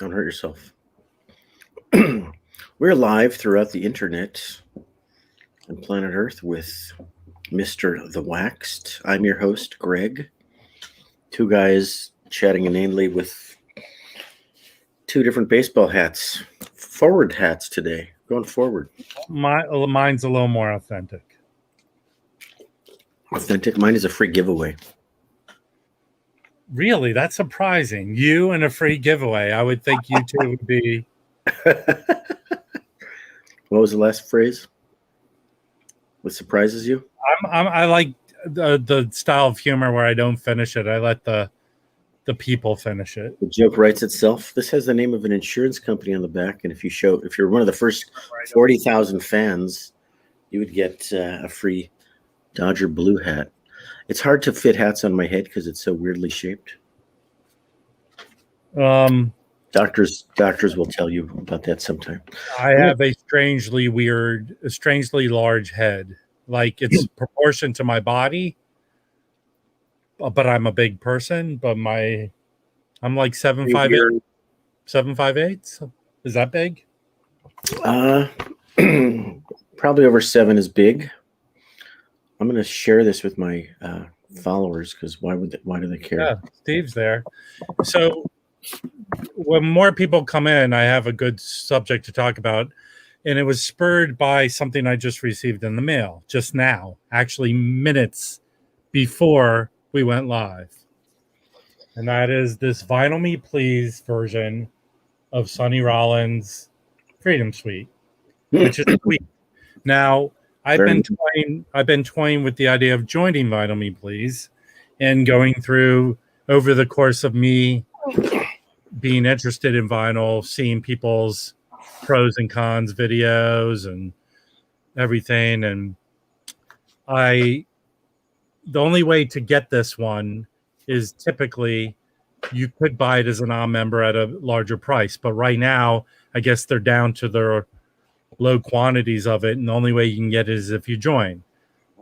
Don't hurt yourself. We're live throughout the internet on planet Earth with Mr. The Waxed. I'm your host, Greg. Two guys chatting inanely with two different baseball hats. Forward hats today. Going forward. Mine's a little more authentic. Authentic? Mine is a free giveaway. Really? That's surprising. You and a free giveaway. I would think you two would be... What was the last phrase? What surprises you? I like the style of humor where I don't finish it. I let the people finish it. The joke writes itself. This has the name of an insurance company on the back, and if you're one of the first 40,000 fans, you would get a free Dodger blue hat. It's hard to fit hats on my head because it's so weirdly shaped. Doctors will tell you about that sometime. I have a strangely large head. Like it's proportioned to my body, but I'm a big person. But I'm like 7'5", 7'5". Is that big? Probably over 7 is big. I'm going to share this with my followers because why do they care? Yeah, Steve's there. So when more people come in, I have a good subject to talk about. And it was spurred by something I just received in the mail just now, actually minutes before we went live. And that is this Vinyl Me Please version of Sonny Rollins' Freedom Suite, which is sweet. Now, I've been toying with the idea of joining Vinyl Me Please and going through over the course of me being interested in vinyl, seeing people's pros and cons videos and everything. And the only way to get this one is typically you could buy it as a non-member at a larger price. But right now, I guess they're down to their low quantities of it, and the only way you can get it is if you join.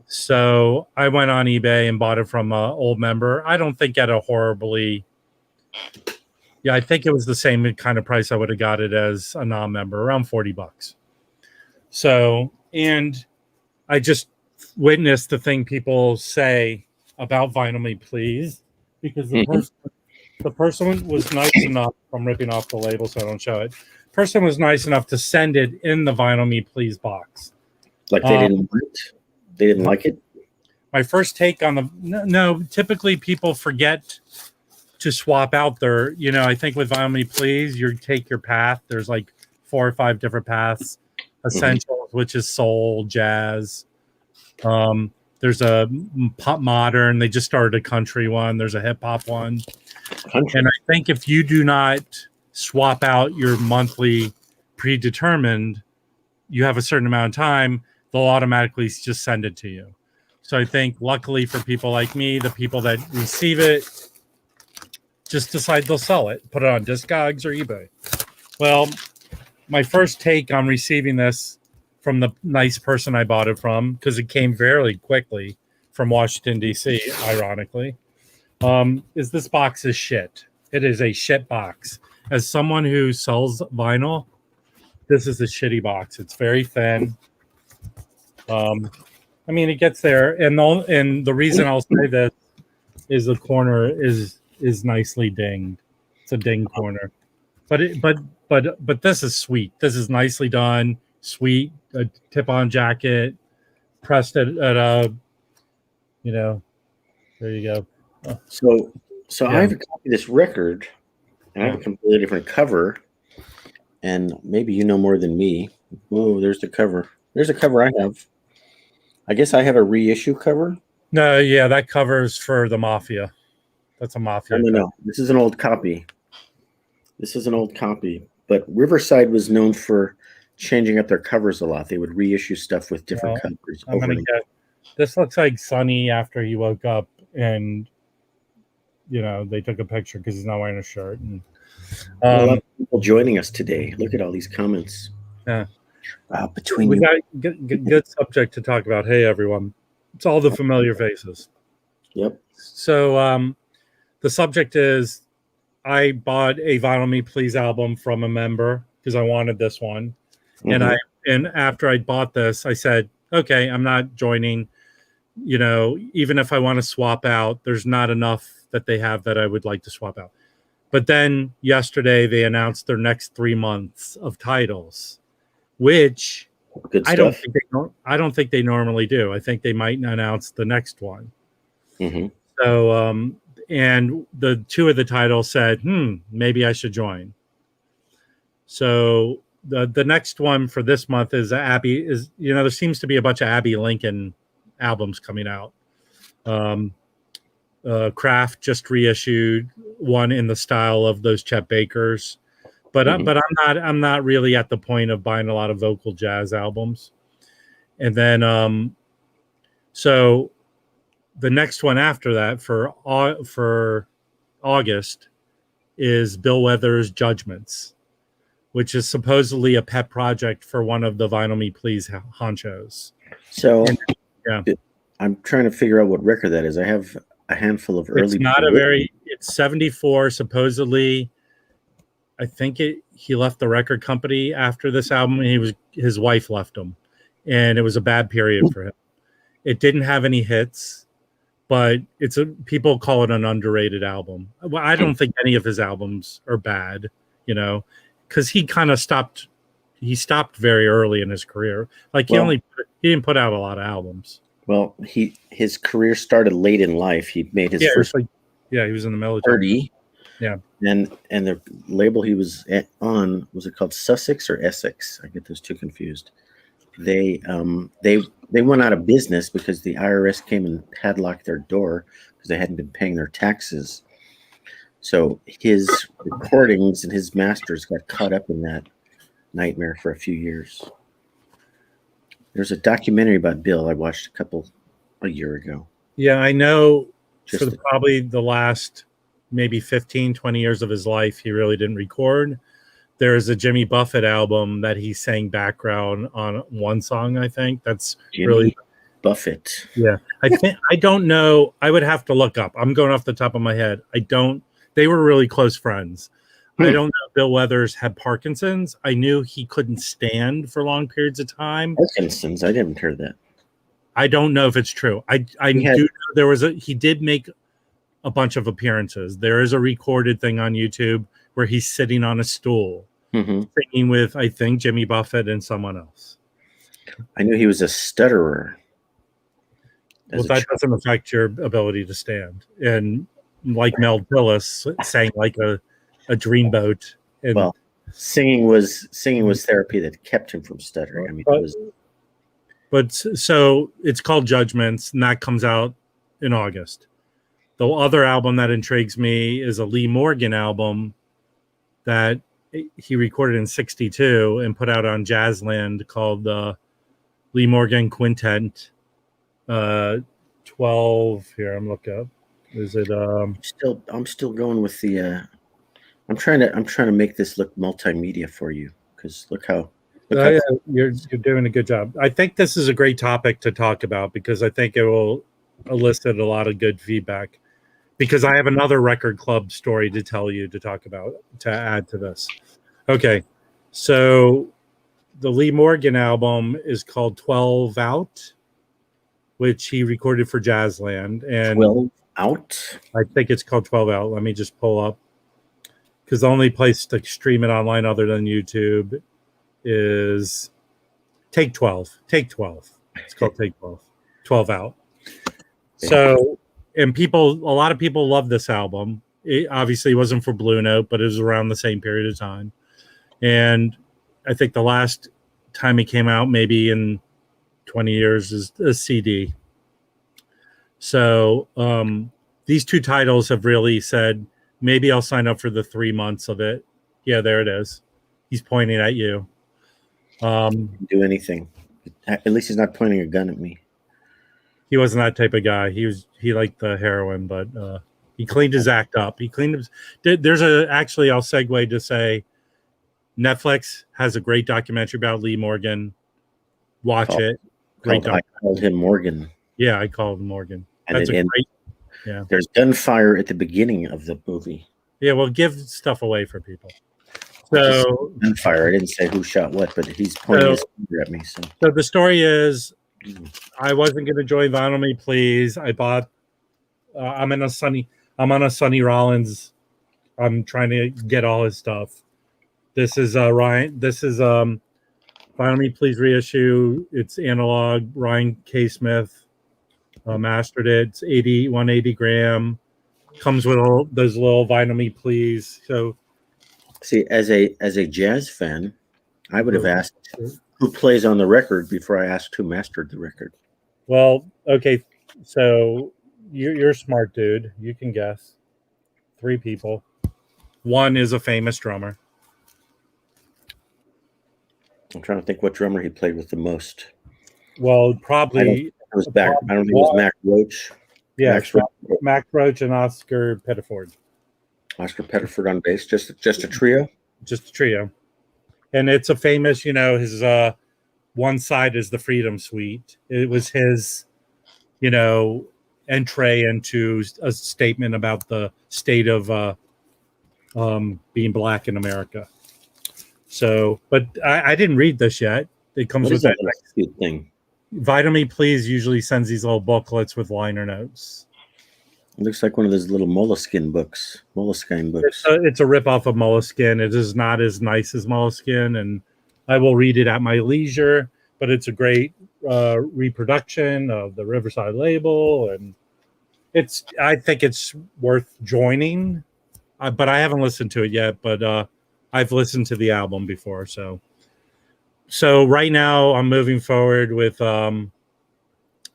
So I went on eBay and bought it from an old member. I don't think at a horribly... Yeah, I think it was the same kind of price I would have got it as a non-member, around $40. So, and I just witnessed the thing people say about Vinyl Me Please, because the person was nice enough, I'm ripping off the label so I don't show it. Person was nice enough to send it in the Vinyl Me Please box. Like they didn't like it? My first take on no, typically people forget to swap out their, I think with Vinyl Me Please, you take your path. There's like 4 or 5 different paths. Essentials, which is soul, jazz. There's a pop modern. They just started a country one. There's a hip hop one. And I think if you do not swap out your monthly predetermined, you have a certain amount of time, they'll automatically just send it to you. So I think luckily for people like me, the people that receive it just decide they'll sell it, put it on Discogs or eBay. Well, my first take on receiving this from the nice person I bought it from, because it came fairly quickly from Washington, D.C., ironically, is this box is shit. It is a shit box. As someone who sells vinyl, this is a shitty box. It's very thin. It gets there. And the reason I'll say this is the corner is nicely dinged. It's a ding corner. But this is sweet. This is nicely done. Sweet. A tip-on jacket. Pressed at a, there you go. So yeah. I have a copy of this record, and I have a completely different cover. And maybe you know more than me. Whoa, there's the cover. There's a cover I have. I guess I have a reissue cover. No, yeah, that cover's for the Mafia. That's a Mafia. No. This is an old copy. But Riverside was known for changing up their covers a lot. They would reissue stuff with different covers. This looks like Sonny after he woke up and, they took a picture because he's not wearing a shirt. And, a lot of people joining us today. Look at all these comments. Yeah. We got good subject to talk about. Hey, everyone. It's all the familiar faces. Yep. So the subject is I bought a Vinyl Me Please album from a member because I wanted this one. Mhm. And after I bought this, I said, okay, I'm not joining. Even if I want to swap out, there's not enough that they have that I would like to swap out. But then yesterday they announced their next 3 months of titles, which Good I don't stuff. think they normally do. I think they might announce the next one. Hmm. So, and the two of the titles said, maybe I should join. So the next one for this month is Abby. There seems to be a bunch of Abby Lincoln albums coming out. Kraft just reissued one in the style of those Chet Bakers, but I'm not really at the point of buying a lot of vocal jazz albums. And then so the next one after that for August is Bill Weathers' Judgments, which is supposedly a pet project for one of the Vinyl Me Please honchos. So, yeah, I'm trying to figure out what record that is. I have a handful of early. It's 74 supposedly. I think he left the record company after this album, and his wife left him, and it was a bad period for him. It didn't have any hits, but people call it an underrated album. Well, I don't think any of his albums are bad, because he kind of stopped. He stopped very early in his career. Like he didn't put out a lot of albums. Well, his career started late in life. He made his first. He was in the military. Yeah, and the label he was on, was it called Sussex or Essex? I get those two confused. They went out of business because the IRS came and padlocked their door because they hadn't been paying their taxes. So his recordings and his masters got caught up in that nightmare for a few years. There's a documentary about Bill I watched a year ago. Yeah, I know. Probably the last maybe 15, 20 years of his life, he really didn't record. There's a Jimmy Buffett album that he sang background on one song, I think. That's Jimmy Buffett. Yeah. I don't know. I would have to look up. I'm going off the top of my head. They were really close friends. I don't know if Bill Weathers had Parkinson's. I knew he couldn't stand for long periods of time. Parkinson's? I didn't hear that. I don't know if it's true. I do know he did make a bunch of appearances. There is a recorded thing on YouTube where he's sitting on a stool singing with, I think, Jimmy Buffett and someone else. I knew he was a stutterer. Well, that doesn't affect your ability to stand. And like Mel Tillis sang like a dreamboat. And, singing was therapy that kept him from stuttering. I mean, so it's called Judgments, and that comes out in August. The other album that intrigues me is a Lee Morgan album that he recorded in '62 and put out on Jazzland called Lee Morgan Quintet 12. Here, I'm looking up. Is it? I'm still going with the. I'm trying to make this look multimedia for you, because look how. You're doing a good job. I think this is a great topic to talk about because I think it will elicit a lot of good feedback. Because I have another record club story to talk about, to add to this. Okay, so the Lee Morgan album is called 12 Out, which he recorded for Jazzland. And 12 Out? I think it's called 12 Out. Let me just pull up. Because the only place to stream it online other than YouTube is Take 12. Take 12. It's called Take 12. 12 Out. So... And a lot of people love this album. It obviously wasn't for Blue Note, but it was around the same period of time. And I think the last time it came out, maybe in 20 years, is a CD. So these two titles have really said, maybe I'll sign up for the 3 months of it. Yeah, there it is. He's pointing at you. Do anything. At least he's not pointing a gun at me. He wasn't that type of guy. He liked the heroin, but he cleaned his act up. I'll segue to say Netflix has a great documentary about Lee Morgan. Watch it. Great I called him Morgan. Yeah, I called him Morgan. That's great. Yeah. There's gunfire at the beginning of the movie. Yeah, we'll give stuff away for people. So Fire. I didn't say who shot what, but he's pointing his finger at me. So the story is, I wasn't going to join Vinyl Me Please. I bought. I'm on a Sonny Rollins. I'm trying to get all his stuff. This is Ryan. This is Vinyl Me Please reissue. It's analog. Ryan K. Smith mastered it. It's 180 gram. Comes with all those little Vinyl Me Please. So, see, as a jazz fan, I would have asked who plays on the record before I asked who mastered the record. Well, okay, so you're a smart dude. You can guess. 3 people. One is a famous drummer. I'm trying to think what drummer he played with the most. Well, probably it was back. I don't think it was Mac Roach. Yeah, Mac Roach and Oscar Pettiford. Oscar Pettiford on bass, just a trio. Just a trio, and it's a famous. His one side is the Freedom Suite. It was his, entree into a statement about the state of being black in America. So, but I didn't read this yet. It comes with that thing. Vinyl Me Please usually sends these little booklets with liner notes. It looks like one of those little Moleskine books. It's a ripoff of Moleskine. It is not as nice as Moleskine, and I will read it at my leisure. But it's a great reproduction of the Riverside label, and I think it's worth joining. But I haven't listened to it yet. But I've listened to the album before, so right now I'm moving forward with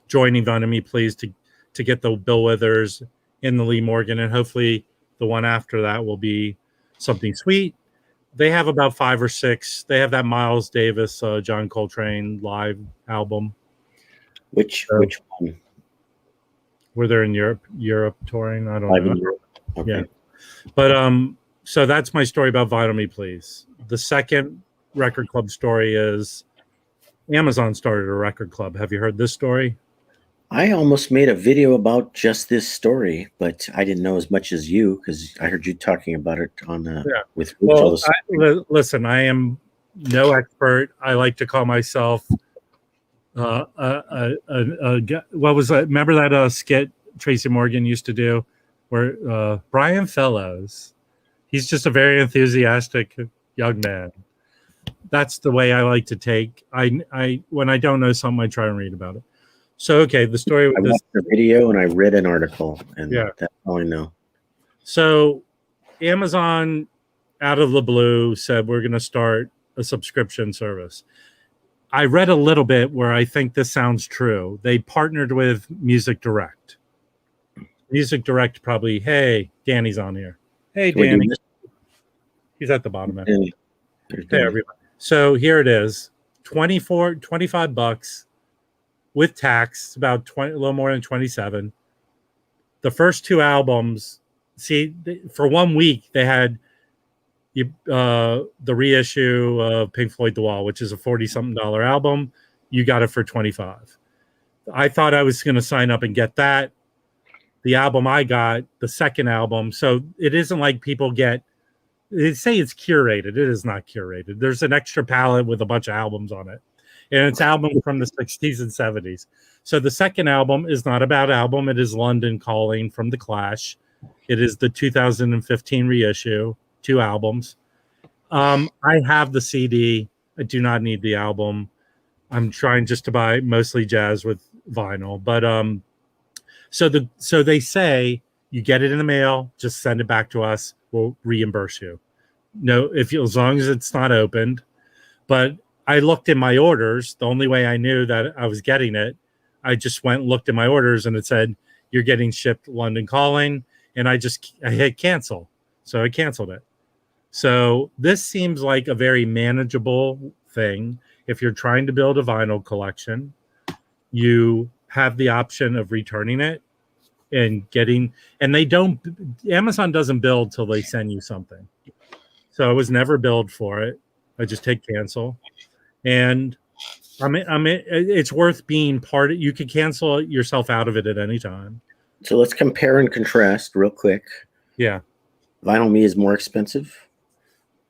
joining Vinyl Me Please to get the Bill Withers and the Lee Morgan, and hopefully the one after that will be something sweet. They have about 5 or 6. They have that Miles Davis, John Coltrane live album. Which one? Were they in Europe touring? I don't live know. In Europe. Okay. Yeah, but so that's my story about Vinyl Me Please. The second record club story is Amazon started a record club. Have you heard this story? I almost made a video about just this story, but I didn't know as much as you because I heard you talking about it on with Rachel. Well, listen, I am no expert. I like to call myself what was that? Remember that skit Tracy Morgan used to do where Brian Fellows, he's just a very enthusiastic young man. That's the way I like to take. I when I don't know something, I try and read about it. So, okay, the story with I watched the video and I read an article, and that's all I know. So, Amazon, out of the blue, said we're going to start a subscription service. I read a little bit where I think this sounds true. They partnered with Music Direct. Music Direct probably, hey, Danny's on here. Hey, Danny. He's at the bottom end. Hey, everybody. So here it is, $25 with tax, about a little more than 27. The first 2 albums, for 1 week they had the reissue of Pink Floyd The Wall, which is a $40-something album. You got it for $25. I thought I was going to sign up and get that. The album I got, the second album, so it isn't like people get. They say it's curated. It is not curated. There's an extra palette with a bunch of albums on it. And it's albums from the 60s and 70s. So the second album is not about album. It is London Calling from The Clash. It is the 2015 reissue, 2 albums. I have the CD. I do not need the album. I'm trying just to buy mostly jazz with vinyl. But so they say you get it in the mail, just send it back to us. We'll reimburse you. No, as long as it's not opened. But I looked in my orders. The only way I knew that I was getting it, I just went and looked at my orders and it said, you're getting shipped London Calling. And I hit cancel. So I canceled it. So this seems like a very manageable thing. If you're trying to build a vinyl collection, you have the option of returning it and Amazon doesn't build till they send you something. So I was never billed for it. I just hit cancel. And it's worth being part of. You could cancel yourself out of it at any time. So let's compare and contrast real quick. Yeah. Vinyl Me is more expensive.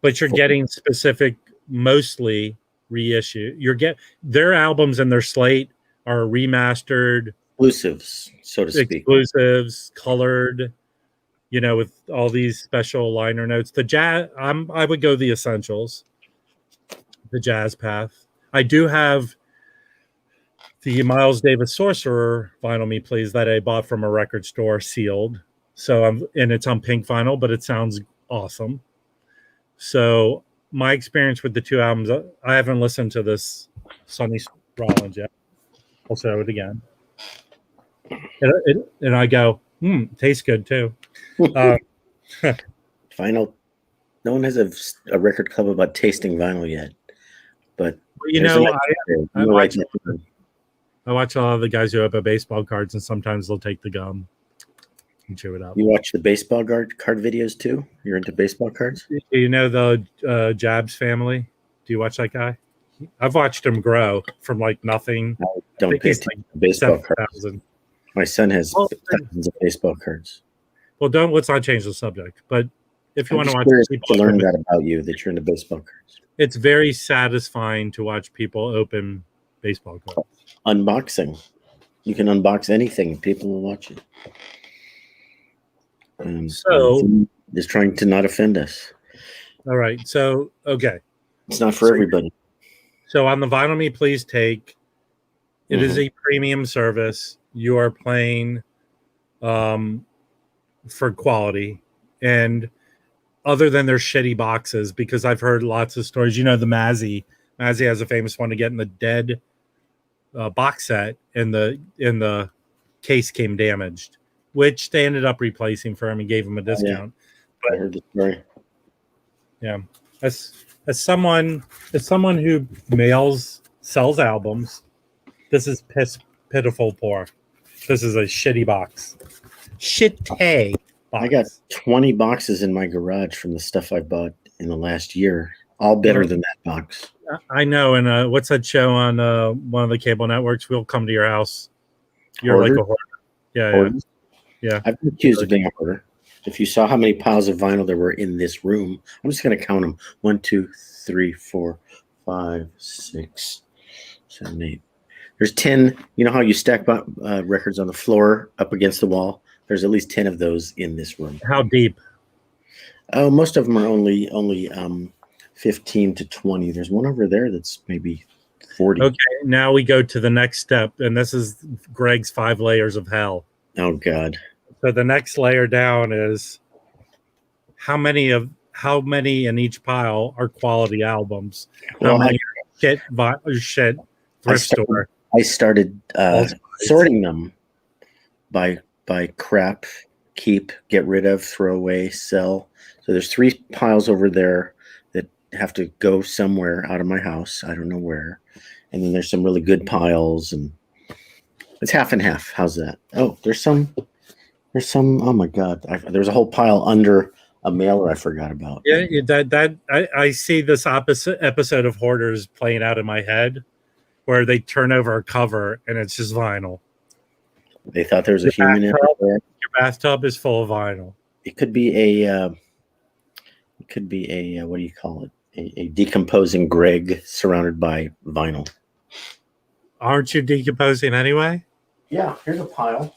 but you're getting specific, mostly reissue. Their albums and their slate are remastered, Exclusives, so to speak. exclusives, colored, with all these special liner notes. The jazz, I would go the essentials, the jazz path. I do have the Miles Davis Sorcerer Vinyl Me Please that I bought from a record store, sealed. And it's on pink vinyl, but it sounds awesome. So my experience with the two albums, I haven't listened to this Sonny Rollins yet. I'll show it again. And I go, tastes good too. Vinyl. No one has a record club about tasting vinyl yet. But I watch a lot of the guys who open baseball cards, and sometimes they'll take the gum and chew it up. You watch the baseball card videos too? You're into baseball cards? Do you know the Jabs family? Do you watch that guy? I've watched him grow from like nothing. I don't pay attention to baseball cards. My son has thousands of baseball cards. Well, let's not change the subject. But if you want to watch people to learn that about you, that you're into baseball cards. It's very satisfying to watch people open baseball cards. Unboxing. You can unbox anything and people will watch it. So is trying to not offend us. All right. So, okay. It's not for everybody. So on the Vinyl Me Please take, it is a premium service. You are playing for quality. And other than their shitty boxes, because I've heard lots of stories. The Mazzy has a famous one to get in the Dead box set, and the case came damaged, which they ended up replacing for him and gave him a discount. Yeah. I heard the story. Yeah, as someone who sells albums, this is pitiful poor. This is a shitty box. Shitty box. I got 20 boxes in my garage from the stuff I bought in the last year. All better than that box. I know. And what's that show on one of the cable networks? We'll come to your house. You're like a hoarder. Yeah. I've been accused of being a hoarder. If you saw how many piles of vinyl there were in this room, I'm just going to count them. 1, 2, 3, 4, 5, 6, 7, 8. There's 10. You know how you stack records on the floor up against the wall? There's at least 10 of those in this room. How deep? Oh, most of them are only 15 to 20. There's one over there that's maybe 40. Okay, now we go to the next step, and this is Greg's 5 layers of hell. Oh God. So the next layer down is how many in each pile are quality albums? How many shit thrift store? I started sorting them by crap, keep, get rid of, throw away, sell. So there's 3 piles over there that have to go somewhere out of my house. I don't know where. And then there's some really good piles, and it's half and half. How's that? Oh, there's some. Oh my God! There's a whole pile under a mailer I forgot about. Yeah, I see this opposite episode of Hoarders playing out in my head, where they turn over a cover and it's just vinyl. They thought there was a human in there. Your bathtub is full of vinyl. It could be a. What do you call it? A decomposing Greg surrounded by vinyl. Aren't you decomposing anyway? Yeah, here's a pile.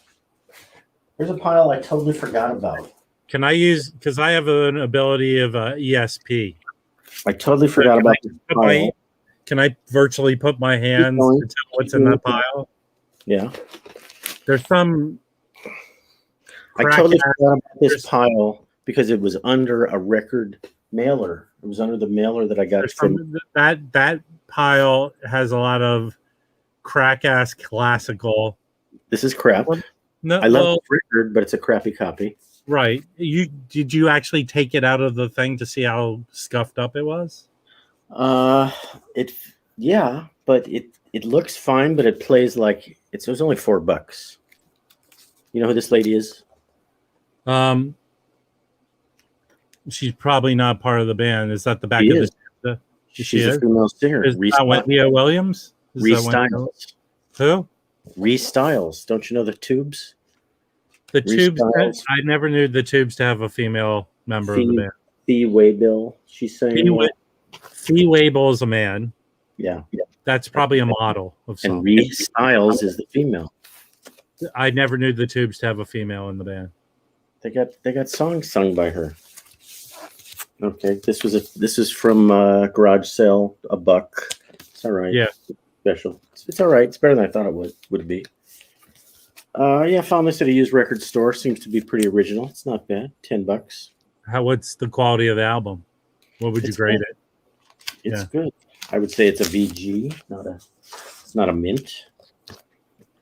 Here's a pile I totally forgot about. Can I use, because I have an ability of ESP. I totally forgot about this pile. Can I virtually put my hands to tell what's in that pile? Yeah. There's some. I totally forgot about this pile because it was under a record mailer. It was under the mailer that I got from that pile has a lot of crack ass classical. This is crap. I love the record, but it's a crappy copy. Right. Did you actually take it out of the thing to see how scuffed up it was? Yeah, but it looks fine, but it plays like it was only $4. You know who this lady is? She's probably not part of the band. Is that the back of the? She's a female singer. Is that Wendy Williams? Restyles. Who? Restyles. Don't you know the Tubes? The Tubes. I never knew the Tubes to have a female member of the band. Fee Waybill. She's saying. Fee Waybill is a man. Yeah. That's probably a model of And song. Ree Styles is the female. I never knew the Tubes to have a female in the band. They got songs sung by her. Okay, this is from Garage Sale, $1. It's all right. Yeah. Special. It's all right. It's better than I thought it would be. Yeah, found this at a used record store. Seems to be pretty original. It's not bad. $10. What's the quality of the album? What would you grade it? It's good. I would say it's a VG, it's not a mint.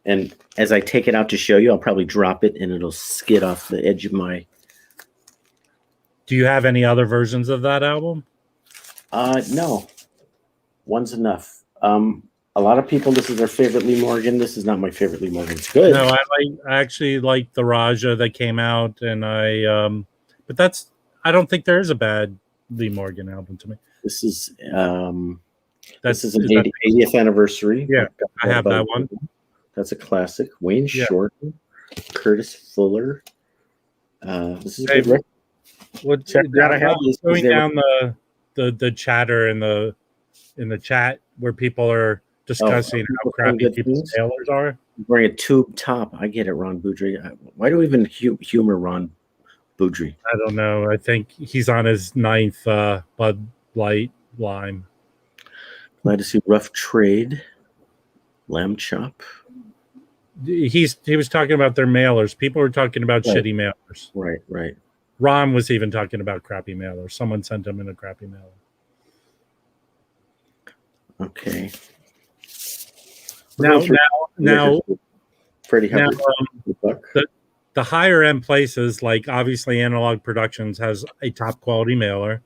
And as I take it out to show you, I'll probably drop it and it'll skid off the edge of my. Do you have any other versions of that album? No. One's enough. A lot of people, this is their favorite Lee Morgan. This is not my favorite Lee Morgan. It's good. No, I actually like the Raja that came out, and but I don't think there is a bad Lee Morgan album to me. This is an 80th anniversary. Yeah, I have that one. That's a classic. Wayne Shorten, Curtis Fuller. This is a good record. Check that I have going down the chatter in the chat where people are discussing how crappy people's tailors are. Wearing a tube top. I get it, Ron Boudry. Why do we even humor Ron Boudry? I don't know. I think he's on his 9th Bud Light Lime. Glad to see Rough Trade. Lamb Chop. He was talking about their mailers. People were talking about shitty mailers. Right. Ron was even talking about crappy mailers. Someone sent him in a crappy mailer. Okay. Now, Freddie Hubbard. The higher end places, like obviously Analog Productions has a top quality mailer.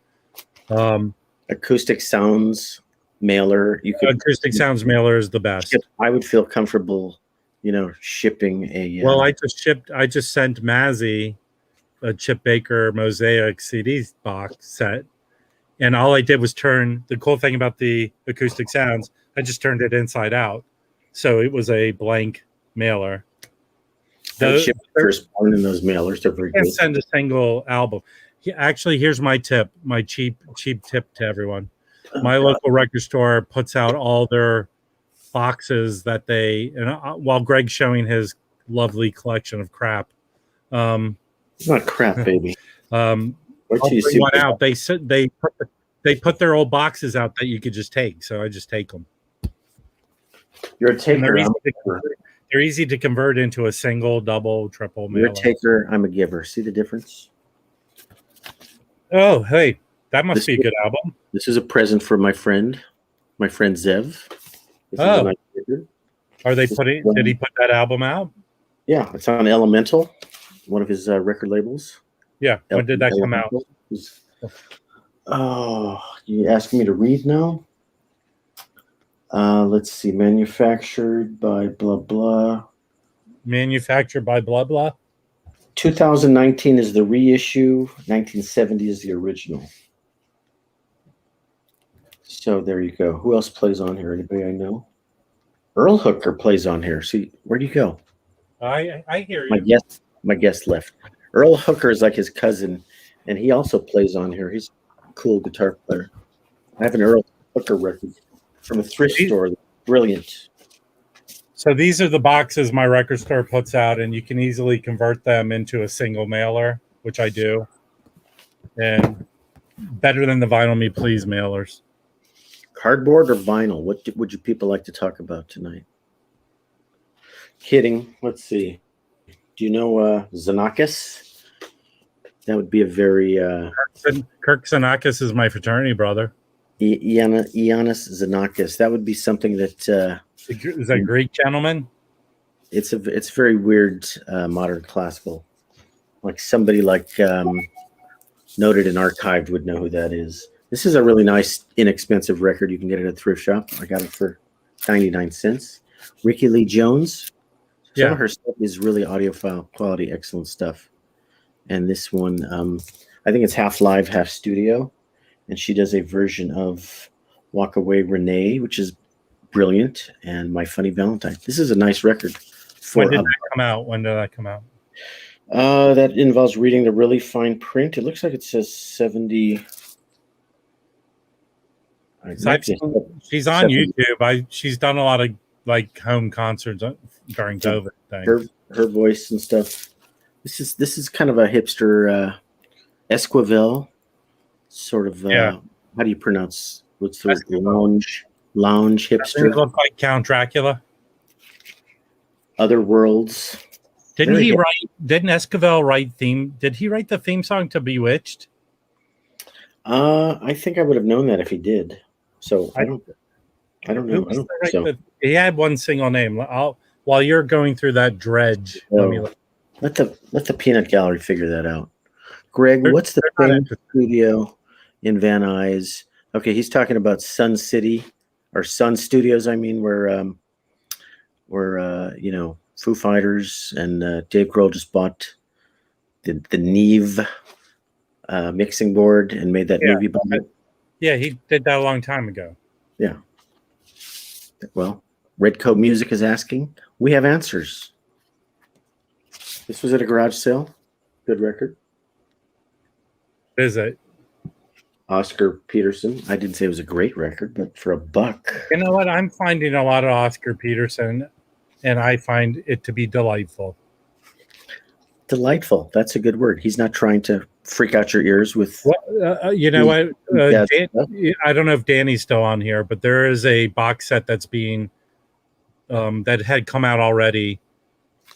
Acoustic Sounds mailer. Acoustic Sounds mailer is the best. I would feel comfortable, shipping a. Well, I just sent Mazzy a Chip Baker Mosaic CD box set, and all I did was turn. The cool thing about the Acoustic Sounds, I just turned it inside out, so it was a blank mailer. Firstborn in those mailers, they're very good. Send a single album. Actually, here's my tip, my cheap tip to everyone. My local record store puts out all their boxes that while Greg's showing his lovely collection of crap. It's not crap, baby. One out. They put their old boxes out that you could just take, so I just take them. You're a taker. They're easy to convert into a single, double, triple mailer. You're a taker. I'm a giver. See the difference? Oh, hey, that must be a good album. This is a present for my friend Zev. Are they putting? Did he put that album out? Yeah, it's on Elemental, one of his record labels. Yeah, when did that come out? Oh, you asking me to read now? Let's see. Manufactured by blah blah. Manufactured by blah blah. 2019 is the reissue. 1970 is the original. So there you go. Who else plays on here? Anybody I know? Earl Hooker plays on here. See, where'd you go? I hear you. My guest left. Earl Hooker is like his cousin, and he also plays on here. He's a cool guitar player. I have an Earl Hooker record from a thrift store. Brilliant. So these are the boxes my record store puts out, and you can easily convert them into a single mailer, which I do. And better than the Vinyl Me Please mailers. Cardboard or vinyl? What would you people like to talk about tonight? Kidding. Let's see. Do you know Xenakis? That would be a very... Kirk Xenakis is my fraternity brother. Ioannis Xenakis. That would be something that... is that a Greek gentleman? It's very weird modern classical. Like somebody like Noted and Archived would know who that is. This is a really nice, inexpensive record. You can get it at a thrift shop. I got it for 99 cents. Ricky Lee Jones. Some of her stuff is really audiophile quality, excellent stuff. And this one, I think it's half live, half studio. And she does a version of Walk Away Renee, which is brilliant, and My Funny Valentine. This is a nice record. When did that come out? That involves reading the really fine print. It looks like it says 70. So she's on 70. YouTube. She's done a lot of like home concerts during COVID. Her voice and stuff. This is kind of a hipster Esquivel sort of. Yeah. How do you pronounce? What's the word? Lounge hipster? It looked like Count Dracula. Other Worlds. Didn't Esquivel write theme? Did he write the theme song to Bewitched? I think I would have known that if he did. So I don't know. I don't think so. He had one single name. While you're going through that dredge, let the Peanut Gallery figure that out. Greg, what's the studio in Van Nuys? Okay, he's talking about Sun City or Sun Studios. I mean, where Foo Fighters and Dave Grohl just bought the Neve mixing board and made that movie about it. Yeah, he did that a long time ago. Yeah. Well, Red Coat Music is asking. We have answers. This was at a garage sale. Good record. Is it? Oscar Peterson. I didn't say it was a great record, but for $1. You know what? I'm finding a lot of Oscar Peterson, and I find it to be delightful. Delightful. That's a good word. He's not trying to freak out your ears with. Well, you know what? I don't know if Danny's still on here, but there is a box set that's being that had come out already.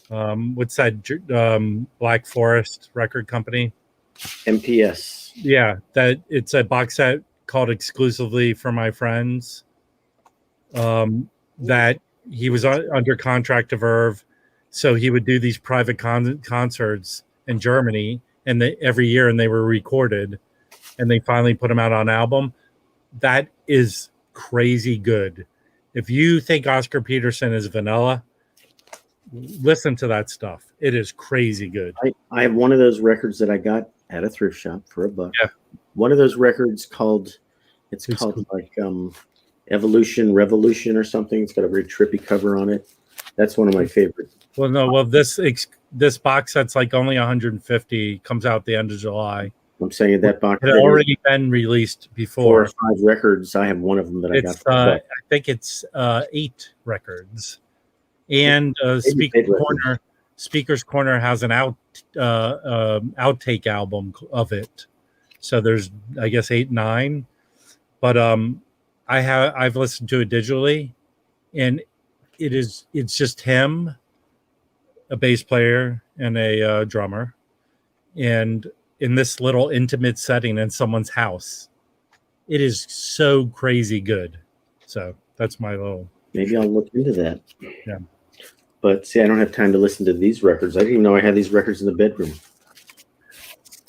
What's that? Black Forest Record Company. MPS. Yeah, that it's a box set called Exclusively for My Friends. That he was under contract to Verve, so he would do these private concerts in Germany, and every year, and they were recorded, and they finally put them out on album. That is crazy good. If you think Oscar Peterson is vanilla, listen to that stuff. It is crazy good. I have one of those records that I got at a thrift shop for $1. Yeah. One of those records called like Evolution Revolution or something. It's got a very trippy cover on it. That's one of my favorites. Well, this box set's like only 150. Comes out at the end of July. I'm saying that box had already been released before. 4 or 5 records. I have one of them that I got. I think it's 8 records. And Speaker's Corner has an outtake album of it. So there's, I guess, 8, 9. But I've listened to it digitally, and it's just him, a bass player and a drummer, and in this little intimate setting in someone's house. It is so crazy good. So that's my little. Maybe I'll look into that. Yeah. But see, I don't have time to listen to these records. I didn't even know I had these records in the bedroom.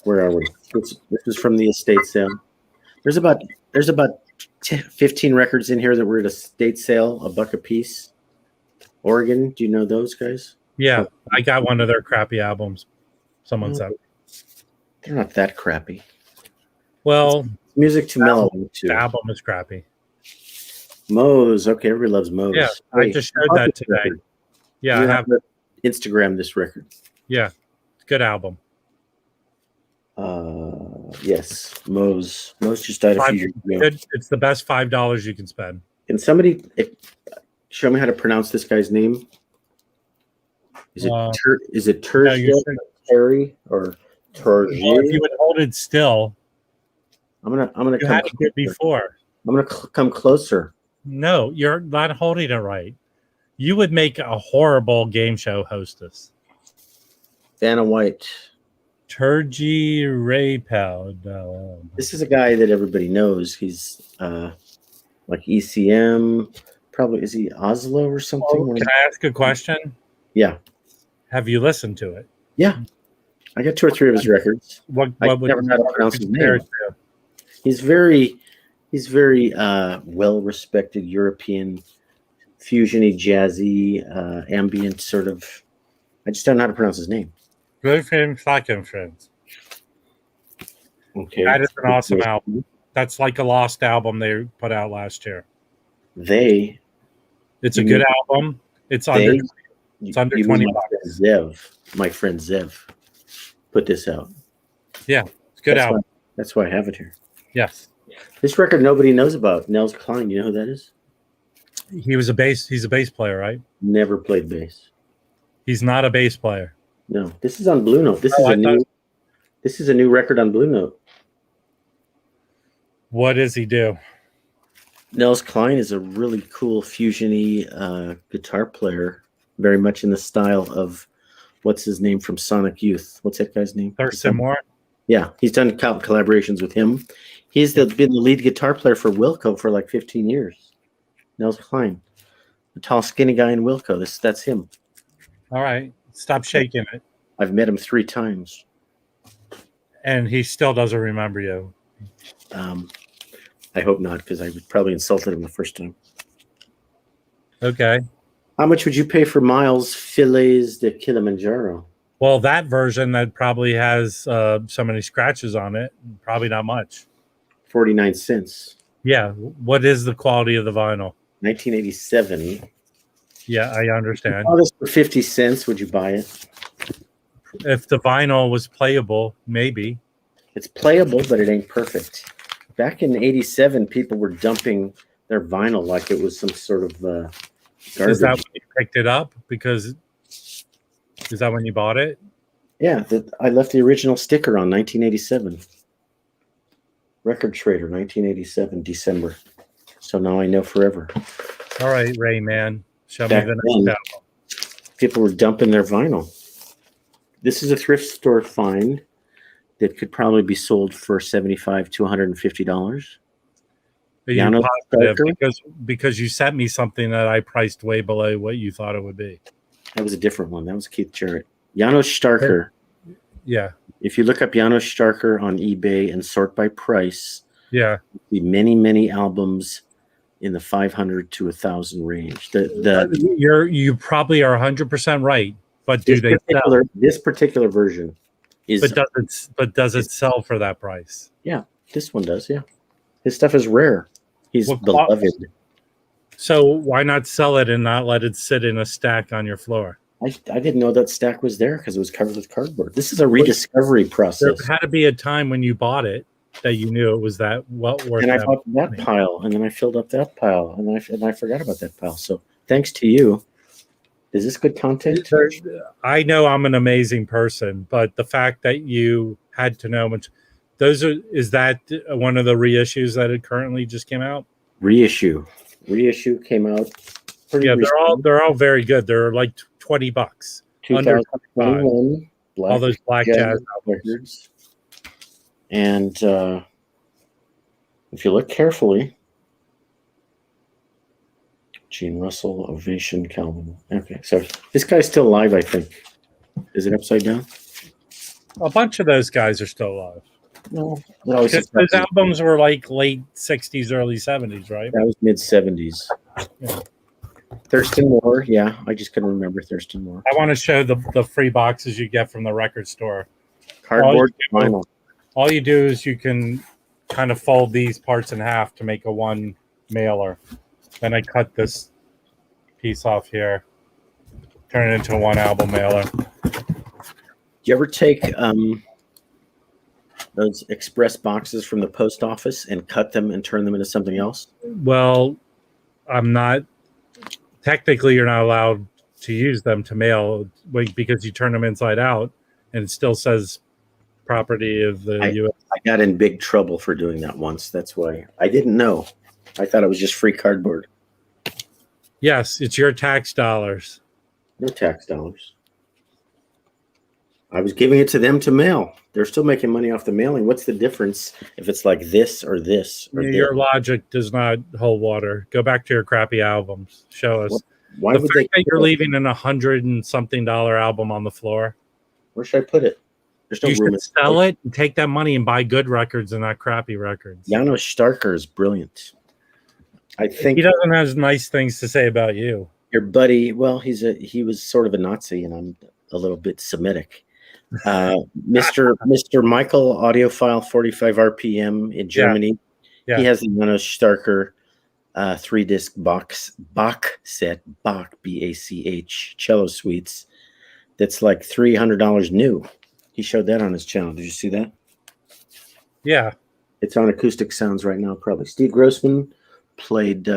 Where are we? This was from the estate sale. There's about 15 records in here that were at a estate sale, $1 a piece. Oregon, do you know those guys? Yeah, I got one of their crappy albums. Someone said they're not that crappy. Well, it's music to mellow to. The album is crappy. Mose, okay, everybody loves Mose. Yeah, I just showed that today. Record. Yeah, I have to Instagram this record. Yeah, good album. Yes, Mose. Mose just died a few years ago. It's the best $5 you can spend. Can somebody show me how to pronounce this guy's name? Is it Terry or Terry? Well, if you would hold it still, I'm gonna you come had it before. I'm gonna come closer. No, you're not holding it right. You would make a horrible game show hostess. Vanna White. Turgi Rapel. This is a guy that everybody knows. He's like ECM. Probably is he Oslo or something? Can I ask a question? Yeah. Have you listened to it? Yeah. I got 2 or 3 of his records. What would never know how to pronounce his name. He's very well respected European fusiony, jazzy, ambient sort of. I just don't know how to pronounce his name. Good friends, fucking friends. Okay, that is an awesome album. That's like a lost album they put out last year. It's a good album. It's under $20. Zev, my friend Zev. put this out. Yeah, it's good album. That's why I have it here. Yes, This record nobody knows about. Nels Cline, you know who that is? he's a bass player, right? Never played bass. He's not a bass player. No, this is on Blue Note. This is a new record on Blue Note. What does he do? Nels Cline is a really cool fusion-y guitar player, very much in the style of what's his name from Sonic Youth. What's that guy's name? Thurston Moore. Yeah, he's done collaborations with him. He's been the lead guitar player for Wilco for like 15 years. Nels Cline, the tall, skinny guy in Wilco. That's him. All right, stop shaking it. I've met him 3 times. And he still doesn't remember you. I hope not, because I probably insulted him the first time. Okay. How much would you pay for Miles' Fillets de Kilimanjaro? Well, that version that probably has so many scratches on it, probably not much. 49 cents. Yeah. What is the quality of the vinyl? 1987. Yeah, I understand. If you bought this for 50 cents, would you buy it? If the vinyl was playable, maybe. It's playable, but it ain't perfect. Back in 87, people were dumping their vinyl like it was some sort of garbage. Is that when you picked it up? Because is that when you bought it? Yeah, I left the original sticker on 1987. Record Trader, 1987, December. So now I know forever. All right, Ray, man. Show Back me the then, next album. people were dumping their vinyl. This is a thrift store find that could probably be sold for $75 to $150. Are you Janos positive? Starker? Because you sent me something that I priced way below what you thought it would be. That was a different one. That was Keith Jarrett. Janos Starker. Yeah. If you look up Janos Starker on eBay and sort by price, Yeah. the many albums in the 500 to 1,000 range. You probably are 100% right, but do they sell? This particular version is. But does it sell for that price? Yeah, this one does. Yeah, his stuff is rare. He's What beloved. So why not sell it and not let it sit in a stack on your floor? I didn't know that stack was there because it was covered with cardboard. This is a rediscovery process. There had to be a time when you bought it that you knew it was that well worth. And I bought that pile, and then I filled up that pile, and I forgot about that pile. So thanks to you. Is this good content? I know I'm an amazing person, but the fact that you had to know much, is that one of the reissues that it currently just came out? Reissue came out. Yeah, they're all very good. They're like $20. 2021. All those Black Jazz records. And if you look carefully, Gene Russell, Ovation, Calvin. Okay, sorry. This guy's still alive, I think. Is it upside down? A bunch of those guys are still alive. No. Those albums were like late 60s, early 70s, right? That was mid 70s. Yeah. Thurston Moore. Yeah, I just couldn't remember Thurston Moore. I want to show the free boxes you get from the record store. Cardboard vinyl. All you do is you can kind of fold these parts in half to make a one mailer. Then I cut this piece off here, turn it into one album mailer. Do you ever take those express boxes from the post office and cut them and turn them into something else? Well, I'm not. Technically, you're not allowed to use them to mail because you turn them inside out, and it still says property of the U.S. I got in big trouble for doing that once. That's why I didn't know. I thought it was just free cardboard. Yes, it's your tax dollars. No tax dollars. I was giving it to them to mail. They're still making money off the mailing. What's the difference if it's like this or this? Or your logic does not hold water. Go back to your crappy albums. Show us. Why the would fact that you're leaving an $100 and something album on the floor? Where should I put it? There's no you room. Should sell it and take that money and buy good records and not crappy records. Janos Starker is brilliant. I think he doesn't have nice things to say about you. Your buddy, well, he was sort of a Nazi, and I'm a little bit Semitic. Mr. Michael, audiophile 45 RPM in Germany. Yeah. He has the Janos Starker 3-disc box set, Bach, BACH, cello suites. That's like $300 new. He showed that on his channel. Did you see that? Yeah. It's on Acoustic Sounds right now, probably. Steve Grossman played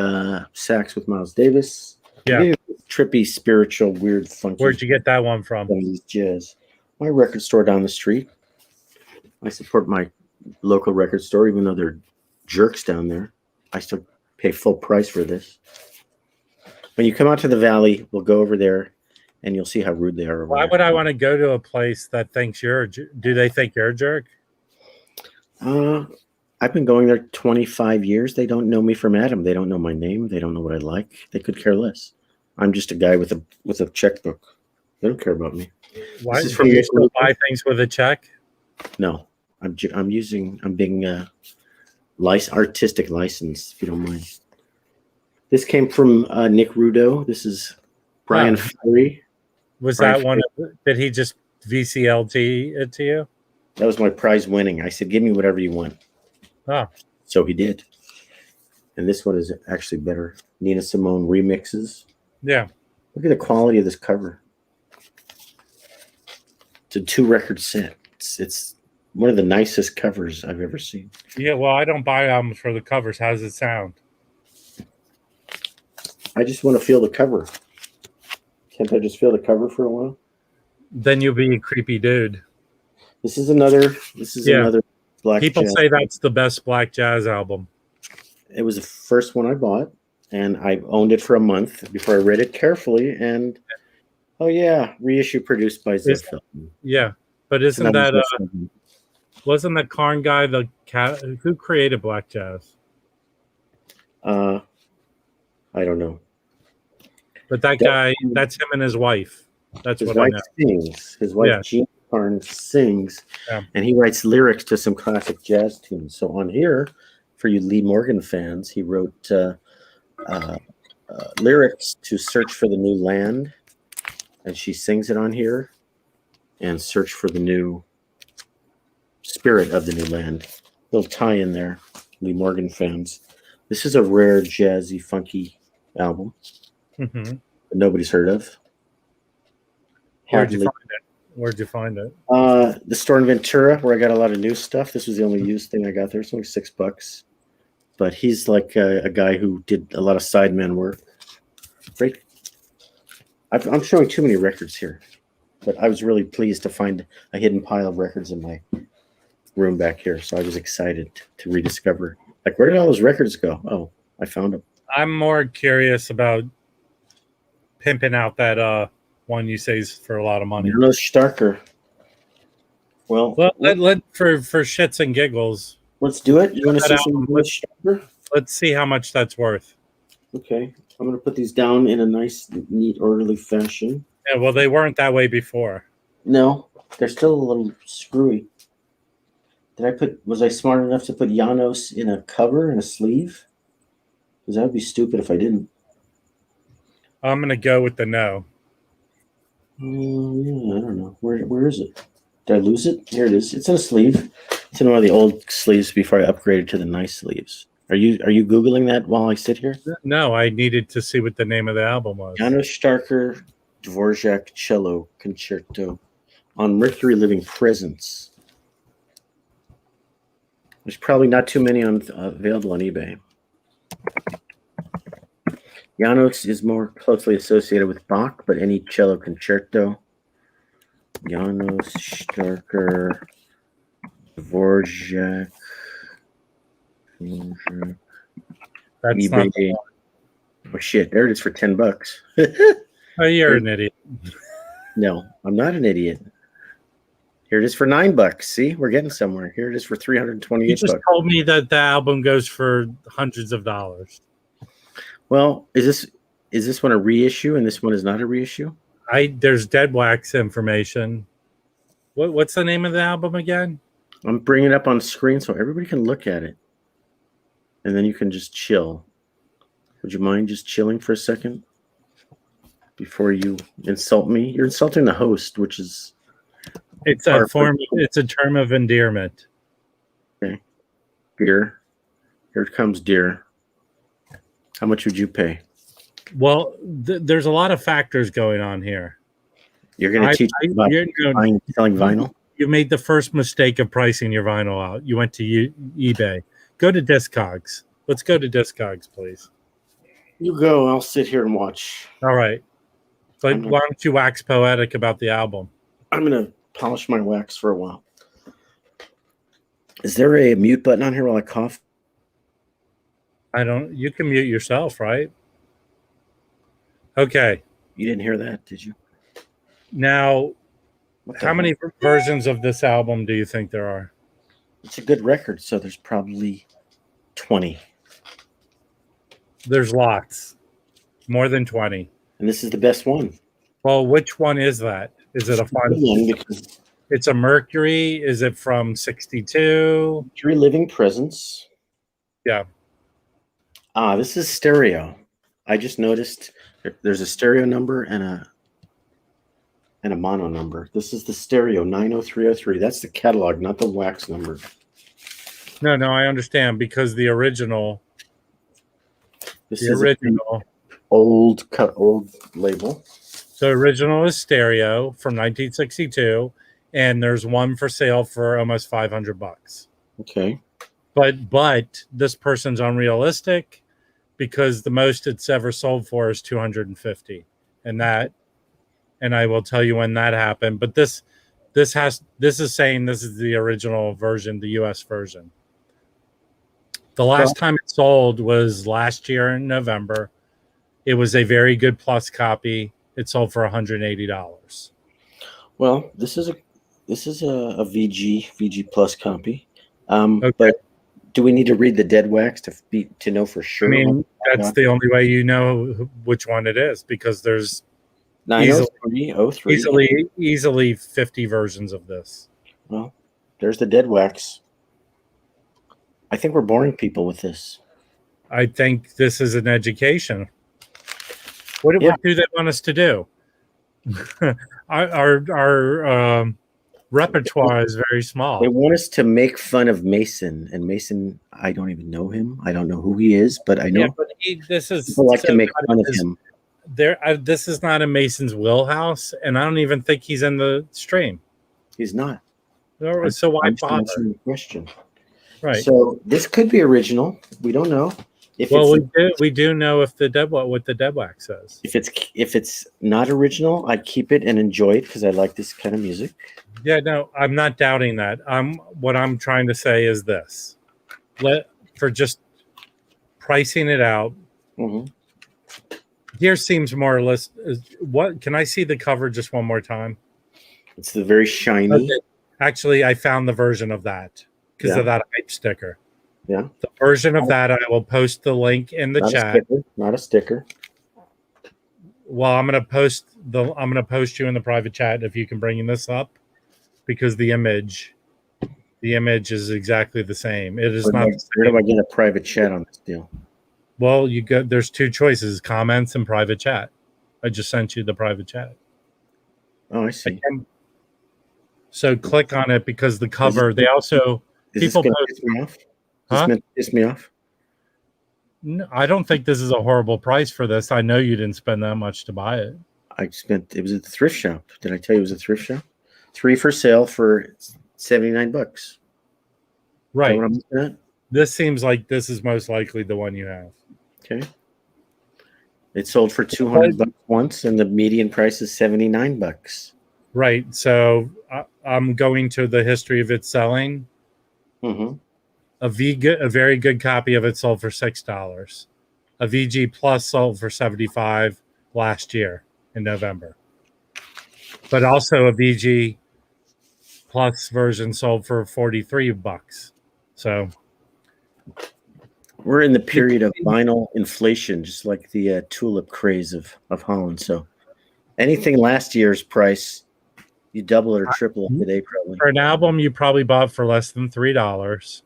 sax with Miles Davis. Yeah. Trippy, spiritual, weird, funky. Where'd you get that one from? 70s jazz. My record store down the street. I support my local record store, even though they're jerks down there. I still pay full price for this. When you come out to the valley, we'll go over there, and you'll see how rude they are. Why would I want to go to a place that thinks you're? Do they think you're a jerk? I've been going there 25 years. They don't know me from Adam. They don't know my name. They don't know what I like. They could care less. I'm just a guy with a checkbook. They don't care about me. Why do you still buy things with a check? No, I'm being artistic license, if you don't mind. This came from Nick Rudo. This is Brian Ferry. Was that one? Did he just VCLT it to you? That was my prize winning. I said, give me whatever you want. Oh. So he did. And this one is actually better. Nina Simone remixes. Yeah. Look at the quality of this cover. It's a 2-record set. It's one of the nicest covers I've ever seen. Yeah, well, I don't buy albums for the covers. How does it sound? I just want to feel the cover. Can't I just feel the cover for a while? Then you'll be a creepy dude. This is another black People jazz. say that's the best black jazz album. It was the first one I bought, and I owned it for a month before I read it carefully. And oh yeah, reissue produced by Zed Felton. Yeah, but isn't that wasn't the Karn guy the cat who created black jazz? I don't know. But that guy, that's him and his wife. That's his what wife I know. Sings. His wife Jean Karn sings, and he writes lyrics to some classic jazz tunes. So on here, for you Lee Morgan fans, he wrote lyrics to "Search for the New Land," and she sings it on here, and "Search for the New Spirit of the New Land." Little tie in there, Lee Morgan fans. This is a rare jazzy, funky album that nobody's heard of. Where'd you find it? The store in Ventura, where I got a lot of new stuff. This was the only used thing I got there. It's only $6, but he's like a guy who did a lot of sideman work. Great. I'm showing too many records here, but I was really pleased to find a hidden pile of records in my room back here. So I was excited to rediscover. Like, where did all those records go? Oh, I found them. I'm more curious about pimping out that one you say is for a lot of money. No Starker. Well, let for shits and giggles. Let's do it. You want to see some Starker? Let's see how much that's worth. Okay, I'm going to put these down in a nice, neat, orderly fashion. Yeah, well, they weren't that way before. No, they're still a little screwy. Was I smart enough to put Janos in a cover and a sleeve? Because that would be stupid if I didn't. I'm going to go with the no. Yeah, I don't know. Where is it? Did I lose it? Here it is. It's in a sleeve. It's in one of the old sleeves before I upgraded to the nice sleeves. Are you Googling that while I sit here? No, I needed to see what the name of the album was. Janos Starker Dvorak Cello Concerto on Mercury Living Presence. There's probably not too many available on eBay. Janos is more closely associated with Bach, but any cello concerto. Janos Starker Dvorak. That's not the one. Oh shit! There it is for $10. Oh, you're an idiot. No, I'm not an idiot. Here it is for $9. See, we're getting somewhere. Here it is for $328. You just told me that the album goes for hundreds of dollars. Well, is this one a reissue and this one is not a reissue? There's Dead Wax information. What's the name of the album again? I'm bringing it up on screen so everybody can look at it, and then you can just chill. Would you mind just chilling for a second before you insult me? You're insulting the host, which is. It's a form. It's a term of endearment. Okay, dear. Here it comes, dear. How much would you pay? Well, there's a lot of factors going on here. You're going to teach me about selling vinyl? You made the first mistake of pricing your vinyl out. You went to eBay. Go to Discogs. Let's go to Discogs, please. You go. I'll sit here and watch. All right. But why don't you wax poetic about the album? I'm going to polish my wax for a while. Is there a mute button on here while I cough? You can mute yourself, right? Okay. You didn't hear that, did you? Now, how many versions of this album do you think there are? It's a good record, so there's probably 20. There's lots. More than 20. And this is the best one. Well, which one is that? Is it a fun one? Because it's a Mercury? Is it from 62? Mercury Living Presence. Yeah. This is stereo. I just noticed there's a stereo number and a mono number. This is the stereo 90303. That's the catalog, not the wax number. No, I understand because the original. This is original old label. So original is stereo from 1962, and there's one for sale for almost $500. Okay. But this person's unrealistic because the most it's ever sold for is 250, and I will tell you when that happened. But this is saying this is the original version, the U.S. version. The last time it sold was last year in November. It was a very good plus copy. It sold for $180. Well, this is a VG plus copy. Okay. But do we need to read the dead wax to know for sure? I mean, that's the only way you know which one it is because there's 90303. Easily 50 versions of this. Well, there's the dead wax. I think we're boring people with this. I think this is an education. What do they want us to do? our repertoire is very small. They want us to make fun of Mason, and Mason, I don't even know him. I don't know who he is, but I know. Yeah, but people like to make fun of him. This is not in Mason's wheelhouse, and I don't even think he's in the stream. He's not. So why I'm bother? answering the question. Right. So this could be original. We don't know. We do know if what the dead wax says. If it's not original, I keep it and enjoy it because I like this kind of music. Yeah, no, I'm not doubting that. What I'm trying to say is this: for just pricing it out. Mm-hmm. Here seems more or less. What can I see the cover just one more time? It's the very shiny. Okay. Actually, I found the version of that because of that hype sticker. Yeah. The version of that, I will post the link in the chat. Not a sticker. Well, I'm gonna post you in the private chat if you can bring this up, because the image is exactly the same. It is not. Where do I get a private chat on this deal? Well, there's two choices: comments and private chat. I just sent you the private chat. Oh, I see. So click on it because the cover. They also people piss me off. Huh? This piss me off. No, I don't think this is a horrible price for this. I know you didn't spend that much to buy it. It was at the thrift shop. Did I tell you it was a thrift shop? 3 for sale for $79. Right. This seems like this is most likely the one you have. Okay. It sold for $200 once, and the median price is $79. Right. So I'm going to the history of it selling. Mm-hmm. A very good copy of it sold for $6. A VG Plus sold for $75 last year in November. But also a VG Plus version sold for $43. So we're in the period of vinyl inflation, just like the tulip craze of Holland. So anything last year's price, you double it or triple it today, probably. For an album you probably bought for less than $3.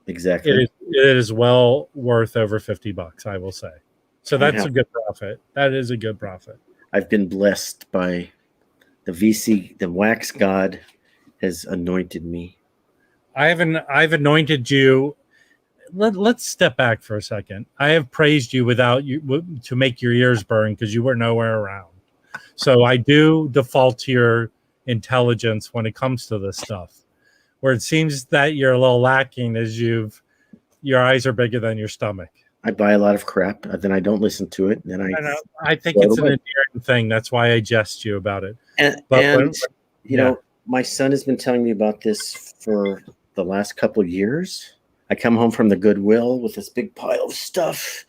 Exactly. It is well worth over $50, I will say. So that's a good profit. That is a good profit. I've been blessed by the wax god has anointed me. I've anointed you. Let's step back for a second. I have praised you without you to make your ears burn because you were nowhere around. So I do default to your intelligence when it comes to this stuff. Where it seems that you're a little lacking is your eyes are bigger than your stomach. I buy a lot of crap, then I don't listen to it, and then I think throw it it's an away. endearing thing. That's why I jest you about it. And you yeah. know, my son has been telling me about this for the last couple of years. I come home from the Goodwill with this big pile of stuff,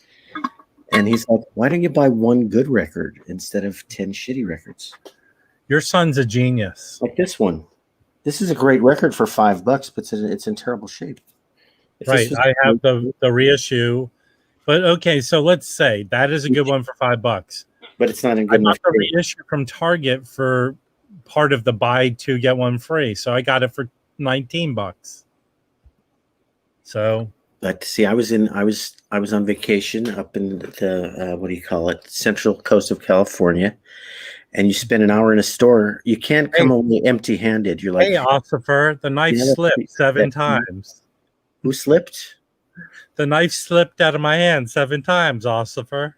and he's like, "Why don't you buy one good record instead of 10 shitty records?" Your son's a genius. Like this one. This is a great record for $5, but it's in terrible shape. If this Right. was- I have the reissue. But okay, so let's say that is a good one for $5. but it's not in I good enough bought the shape. reissue from Target for part of the buy two get one free. So I got it for $19. So But see, I was on vacation up in the what do you call it, central coast of California, and you spend an hour in a store. You can't come away empty-handed. You're like, hey, Ossifer, the knife Yeah, slipped 7 that's- times. who slipped? The knife slipped out of my hand 7 times, Ossifer.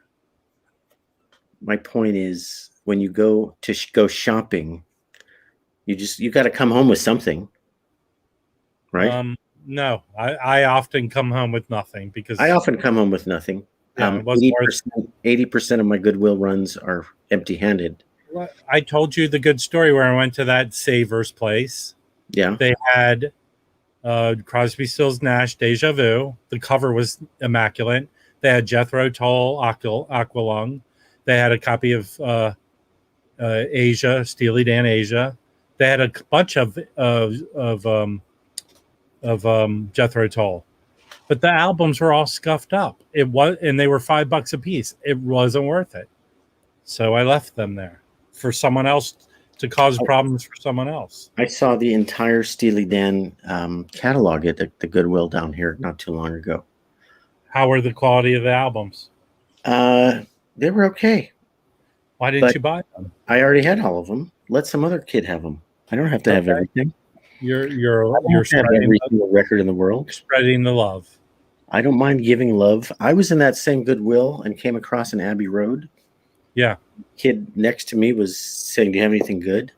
My point is, when you go to go shopping, you got to come home with something, right? No, I often come home with nothing because I often come home with nothing. Yeah, it wasn't worth 80% of my Goodwill runs are empty-handed. I told you the good story where I went to that Savers place. Yeah. They had Crosby, Stills, Nash, Deja Vu. The cover was immaculate. They had Jethro Tull, Aqualung. They had a copy of Asia, Steely Dan Asia. They had a bunch of Jethro Tull, but the albums were all scuffed up. And they were $5 a piece. It wasn't worth it, so I left them there for someone else to cause problems for someone else. I saw the entire Steely Dan catalog at the Goodwill down here not too long ago. How were the quality of the albums? They were okay. Why didn't you buy them? I already had all of them. Let some other kid have them. I don't have to have everything. You're spreading every single record in the world. Spreading the love. I don't mind giving love. I was in that same Goodwill and came across an Abbey Road. Yeah. Kid next to me was saying, "Do you have anything good?"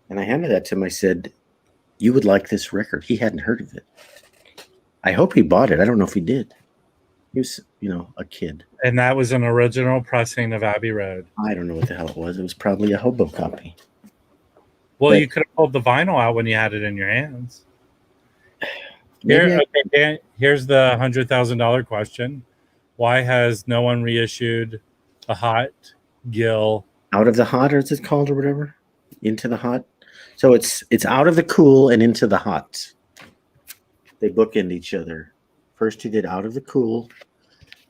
And I handed that to him. I said, "You would like this record." He hadn't heard of it. I hope he bought it. I don't know if he did. He was, a kid. And that was an original pressing of Abbey Road. I don't know what the hell it was. It was probably a hobo copy. Well, you could have pulled the vinyl out when you had it in your hands. Here's the $100,000 question. Why has no one reissued a Hot Gill? Out of the Hot, or is it called, or whatever? Into the Hot. So it's Out of the Cool and Into the Hot. They bookend each other. First he did Out of the Cool,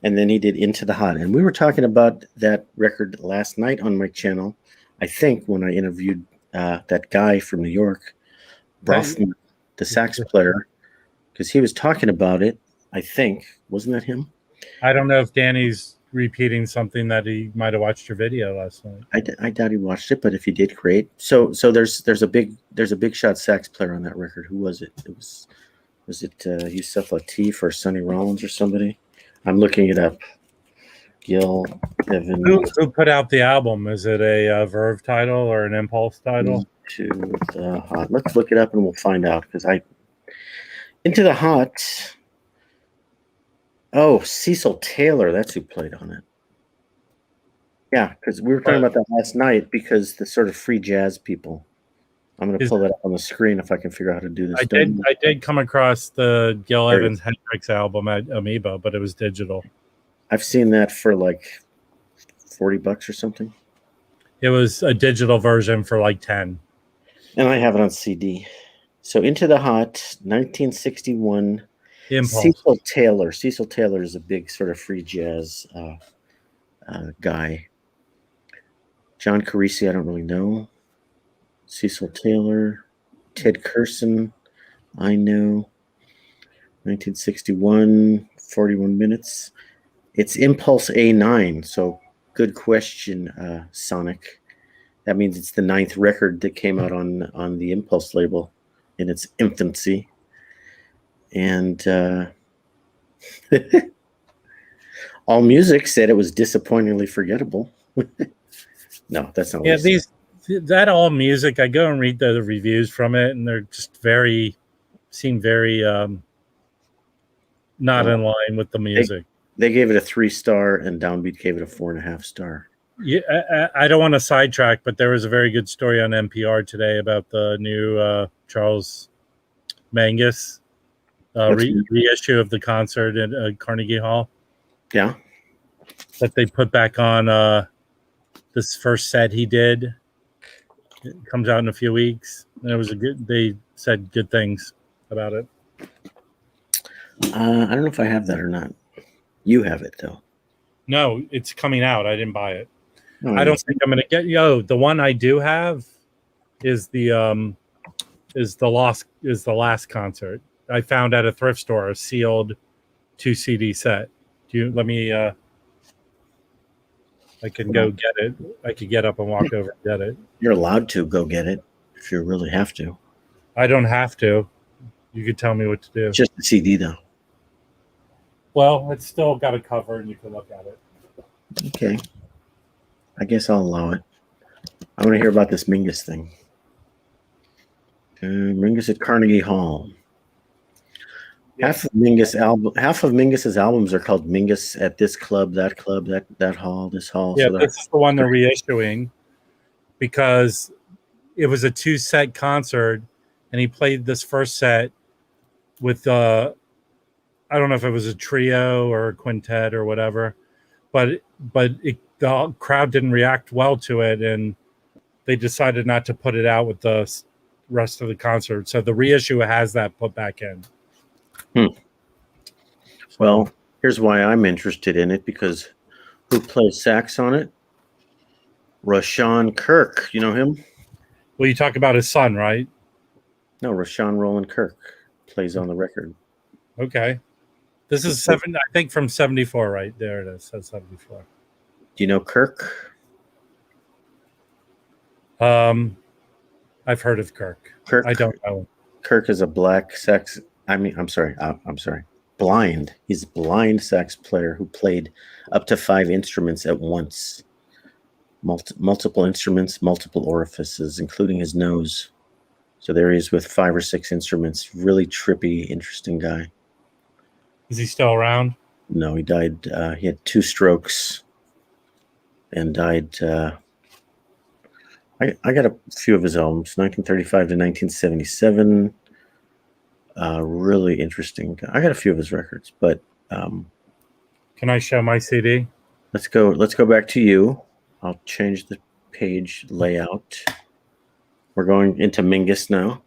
and then he did Into the Hot. And we were talking about that record last night on my channel, I think, when I interviewed that guy from New York, Brofman, the sax player, because he was talking about it, I think. Wasn't that him? I don't know if Danny's repeating something that he might have watched your video last night. I doubt he watched it, but if he did, great. So there's a big shot sax player on that record. Who was it? Was it Yusef Lateef or Sonny Rollins or somebody? I'm looking it up. Gil Evans. Who put out the album? Is it a Verve title or an Impulse title? Into the Hot. Let's look it up and we'll find out, because Into the Hot. Oh, Cecil Taylor. That's who played on it. Yeah, because we were talking about that last night, because the sort of free jazz people. I'm going to pull that up on the screen if I can figure out how to do this. I did come across the Gil Evans Hendrix album at Amoeba, but it was digital. I've seen that for like $40 or something. It was a digital version for like 10. And I have it on CD. So Into the Hot, 1961. Impulse. Cecil Taylor. Cecil Taylor is a big sort of free jazz guy. John Carisi, I don't really know. Cecil Taylor. Ted Curson, I know. 1961, 41 minutes. It's Impulse A9, so good question, Sonic. That means it's the 9th record that came out on the Impulse label in its infancy. And All Music said it was disappointingly forgettable. No, that's not what Yeah, that all music. I go and read the reviews from it, and they're just seem very not in line with the music. They gave it a 3-star, and Downbeat gave it a 4.5 star. Yeah, I don't want to sidetrack, but there was a very good story on NPR today about the new Charles Mingus reissue of the concert at Carnegie Hall. Yeah, that they put back on this first set he did. It comes out in a few weeks, and it was they said good things about it. I don't know if I have that or not. You have it though. No, it's coming out. I didn't buy it. No, I don't think I'm gonna get. The one I do have is the last concert I found at a thrift store, a sealed 2 CD set. Do you let me? I can go get it. I could get up and walk over and get it. You're allowed to go get it if you really have to. I don't have to. You could tell me what to do. Just the CD though. Well, it's still got a cover, and you can look at it. Okay. I guess I'll allow it. I want to hear about this Mingus thing. Mingus at Carnegie Hall. Half of Mingus's albums are called Mingus at this club, that hall, this hall. Yeah, so this is the one they're reissuing because it was a 2-set concert, and he played this first set with I don't know if it was a trio or a quintet or whatever, but the crowd didn't react well to it, and they decided not to put it out with the rest of the concert. So the reissue has that put back in. Well, here's why I'm interested in it, because who plays sax on it? Rashawn Kirk. You know him? Well, you talk about his son, right? No, Rashawn Roland Kirk plays on the record. Okay. This is I think from 74, right? There it is. It says 74. Do you know Kirk? I've heard of Kirk. I don't know. Kirk is a black sax. I'm sorry. Blind. He's a blind sax player who played up to 5 instruments at once. Multiple instruments, multiple orifices, including his nose. So there he is with 5 or 6 instruments. Really trippy, interesting guy. Is he still around? No, he died. He had 2 strokes and died. I got a few of his albums, 1935 to 1977. Really interesting. I got a few of his records, but can I show my CD? Let's go back to you. I'll change the page layout. We're going into Mingus now.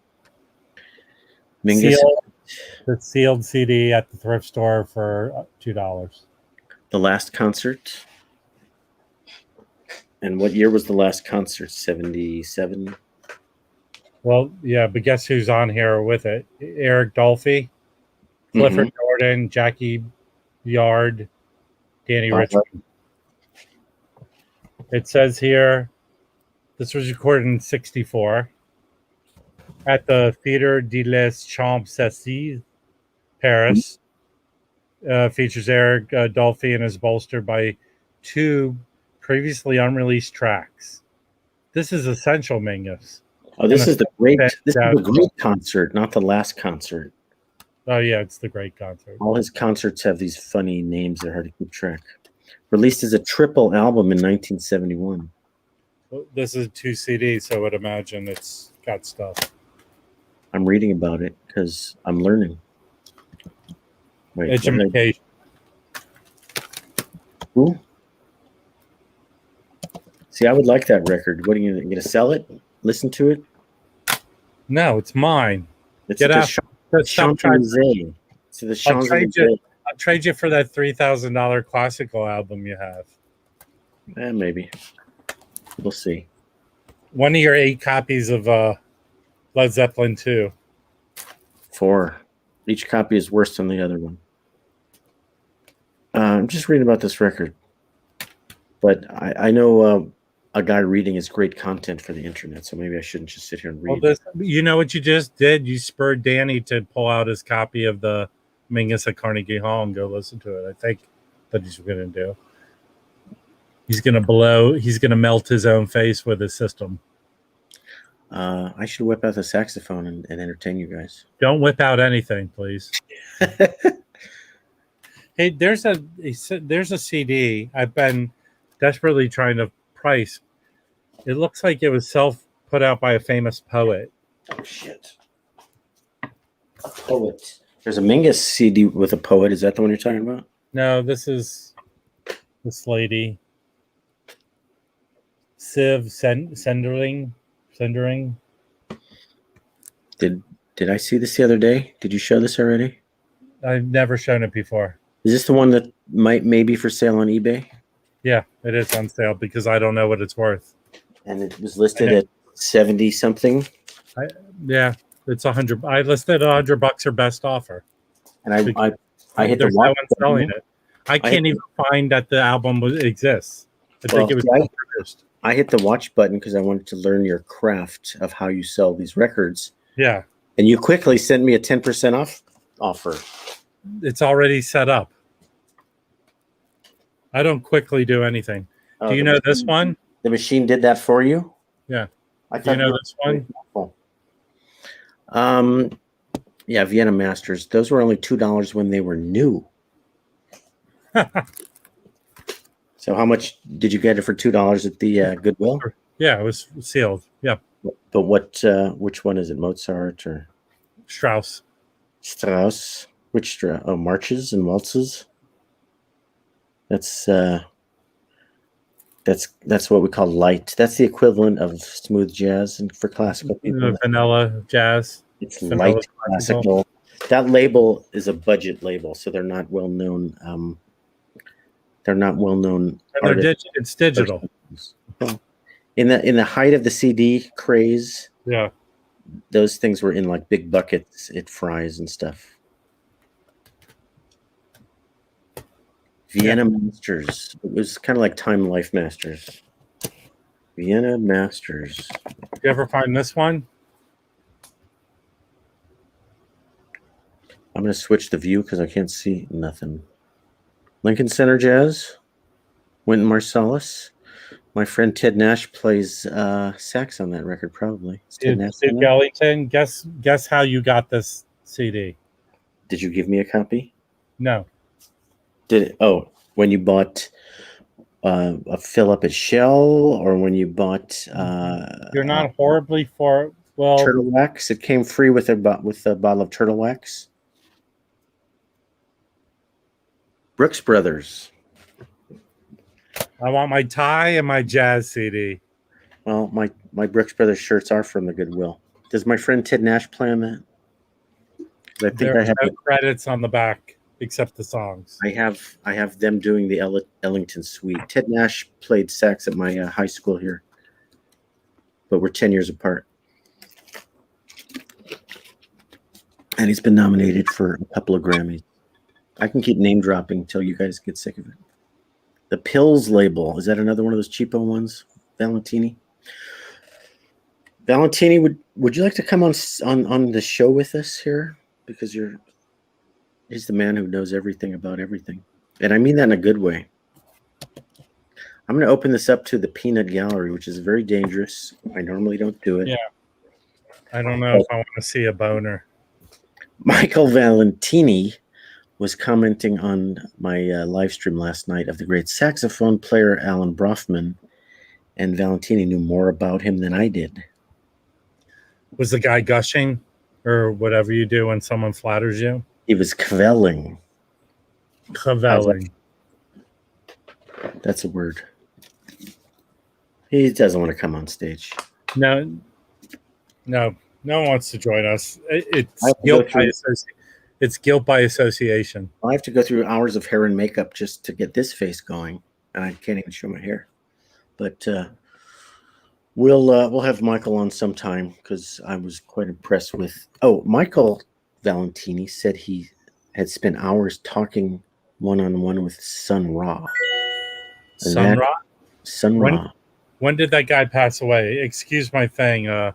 Mingus, the sealed CD at the thrift store for $2. The last concert. And what year was the last concert? 77? Well, yeah, but guess who's on here with it? Eric Dolphy, Clifford Jordan, Jackie Yard, Danny Richmond. It says here, this was recorded in 64 at the Theatre de les Champs-Élysées, Paris. Features Eric Dolphy and is bolstered by 2 previously unreleased tracks. This is essential Mingus. Oh, this is the great concert, not the last concert. Oh yeah, it's the great concert. All his concerts have these funny names that are hard to keep track. Released as a triple album in 1971. Well, this is 2 CDs, so I would imagine it's got stuff. I'm reading about it because I'm learning. Wait, education. Who? See, I would like that record. What are you going to sell it? Listen to it? No, it's mine. It's Get out. Champs-Élysées. It's the Champs-Élysées. I'll trade you for that $3,000 classical album you have. Maybe. We'll see. One of your 8 copies of Led Zeppelin 2. 4. Each copy is worse than the other one. I'm just reading about this record. But I know a guy reading is great content for the internet, so maybe I shouldn't just sit here and read. Well, you know what you just did? You spurred Danny to pull out his copy of the Mingus at Carnegie Hall and go listen to it. I think that's what he's going to do. He's going to melt his own face with his system. I should whip out the saxophone and entertain you guys. Don't whip out anything, please. Hey, there's a CD I've been desperately trying to price. It looks like it was put out by a famous poet. Oh shit! A poet. There's a Mingus CD with a poet. Is that the one you're talking about? No, this is this lady, Civ Sendering. Did I see this the other day? Did you show this already? I've never shown it before. Is this the one that may be for sale on eBay? Yeah, it is on sale because I don't know what it's worth. And it was listed at 70 something. Yeah, it's 100. I listed $100 or best offer. And I hit There's the watch no one selling it. I can't even find that the album exists. I think it was produced. I hit the watch button because I wanted to learn your craft of how you sell these records. Yeah. And you quickly sent me a 10% off offer. It's already set up. I don't quickly do anything. Do you know this one? The machine did that for you? Yeah. I Do you know this one? Yeah, Vienna Masters. Those were only $2 when they were new. So how much did you get it for $2 at the Goodwill? Yeah, it was sealed. Yeah. But which one is it? Mozart or Strauss? Which Strauss? Oh, marches and waltzes. That's what we call light. That's the equivalent of smooth jazz, and for classical people, Vanilla jazz. It's light classical. That label is a budget label, so they're not well known. They're not well known. It's digital. In the height of the CD craze, yeah, those things were in like big buckets at Fry's and stuff. Vienna Masters. It was kind of like Time Life Masters. Vienna Masters. Did you ever find this one? I'm going to switch the view because I can't see nothing. Lincoln Center Jazz. Wynton Marsalis. My friend Ted Nash plays sax on that record, probably. Ted Gellington, guess how you got this CD? Did you give me a copy? No. Did it? Oh, when you bought a fill up at Shell, or when you bought? You're not horribly far. Well, Turtle Wax. It came free with a bottle of Turtle Wax. Brooks Brothers. I want my tie and my jazz CD. Well, my Brooks Brothers shirts are from the Goodwill. Does my friend Ted Nash play on that? I think there are no credits on the back except the songs. I have them doing the Ellington Suite. Ted Nash played sax at my high school here, but we're 10 years apart. And he's been nominated for a couple of Grammys. I can keep name dropping until you guys get sick of it. The Pills label. Is that another one of those cheapo ones? Valentini? Valentini, would you like to come on the show with us here? Because he's the man who knows everything about everything. And I mean that in a good way. I'm going to open this up to the Peanut Gallery, which is very dangerous. I normally don't do it. Yeah. I don't know if I want to see a boner. Michael Valentini was commenting on my live stream last night of the great saxophone player Alan Brofman, and Valentini knew more about him than I did. Was the guy gushing or whatever you do when someone flatters you? He was kvelling. Kvelling. That's a word. He doesn't want to come on stage. No one wants to join us. It's guilt by association. I have to go through hours of hair and makeup just to get this face going, and I can't even show my hair. But we'll have Michael on sometime because I was quite impressed with. Oh, Michael Valentini said he had spent hours talking one-on-one with Sun Ra. Sun Ra. Sun Ra. When did that guy pass away? Excuse my thing. A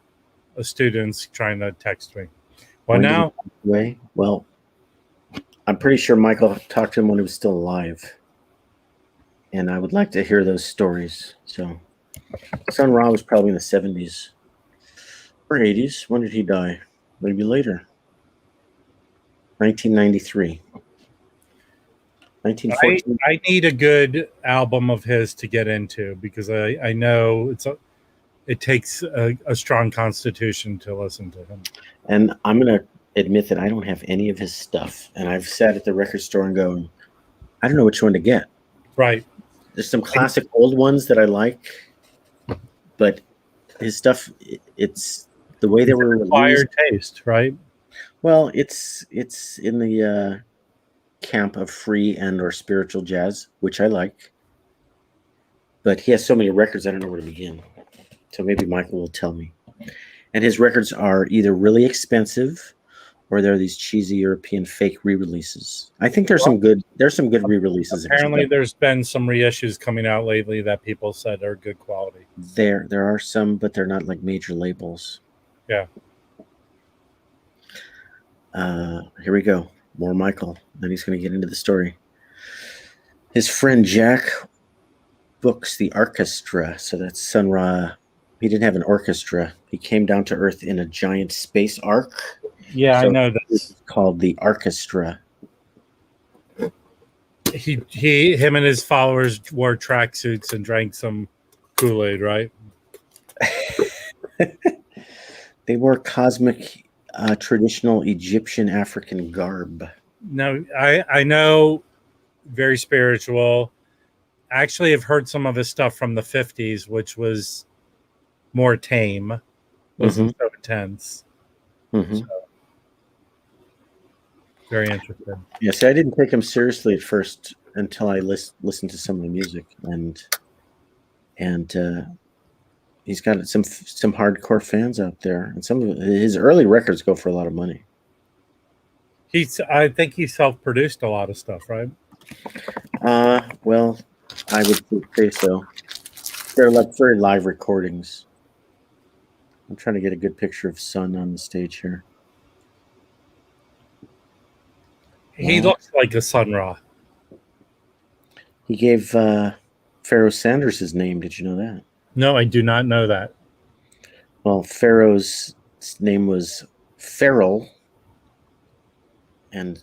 student's trying to text me. Well, now. Well, I'm pretty sure Michael talked to him when he was still alive. And I would like to hear those stories. So Sun Ra was probably in the 70s. Upper 80s. When did he die? Maybe later. 1993. 1914. I need a good album of his to get into because I know it takes a strong constitution to listen to him. And I'm going to admit that I don't have any of his stuff. And I've sat at the record store and going, I don't know which one to get. Right. There's some classic old ones that I like, but his stuff, it's the way they were acquired taste, right? Well, it's in the camp of free and or spiritual jazz, which I like. But he has so many records, I don't know where to begin. So maybe Michael will tell me. And his records are either really expensive or they're these cheesy European fake re-releases. I think there's some good re-releases. Apparently there's been some reissues coming out lately that people said are good quality. There are some, but they're not like major labels. Yeah. Here we go. More Michael. Then he's going to get into the story. His friend Jack books the orchestra. So that's Sun Ra. He didn't have an orchestra. He came down to Earth in a giant space ark. Yeah, so I know that. It's called the orchestra. Him and his followers wore tracksuits and drank some Kool-Aid, right? They wore cosmic, traditional Egyptian African garb. No, I know, very spiritual. Actually, I've heard some of his stuff from the 50s, which was more tame. Wasn't so intense. Mm-hmm. So, very interested. Yes, I didn't take him seriously at first until I listened to some of the music, and he's got some hardcore fans out there, and some of his early records go for a lot of money. I think he self-produced a lot of stuff, right? Well, I would say so. They're like very live recordings. I'm trying to get a good picture of Sun on the stage here. He looks like a Sun Ra. He gave Pharoah Sanders his name. Did you know that? No, I do not know that. Well, Pharaoh's name was Pharaoh. And,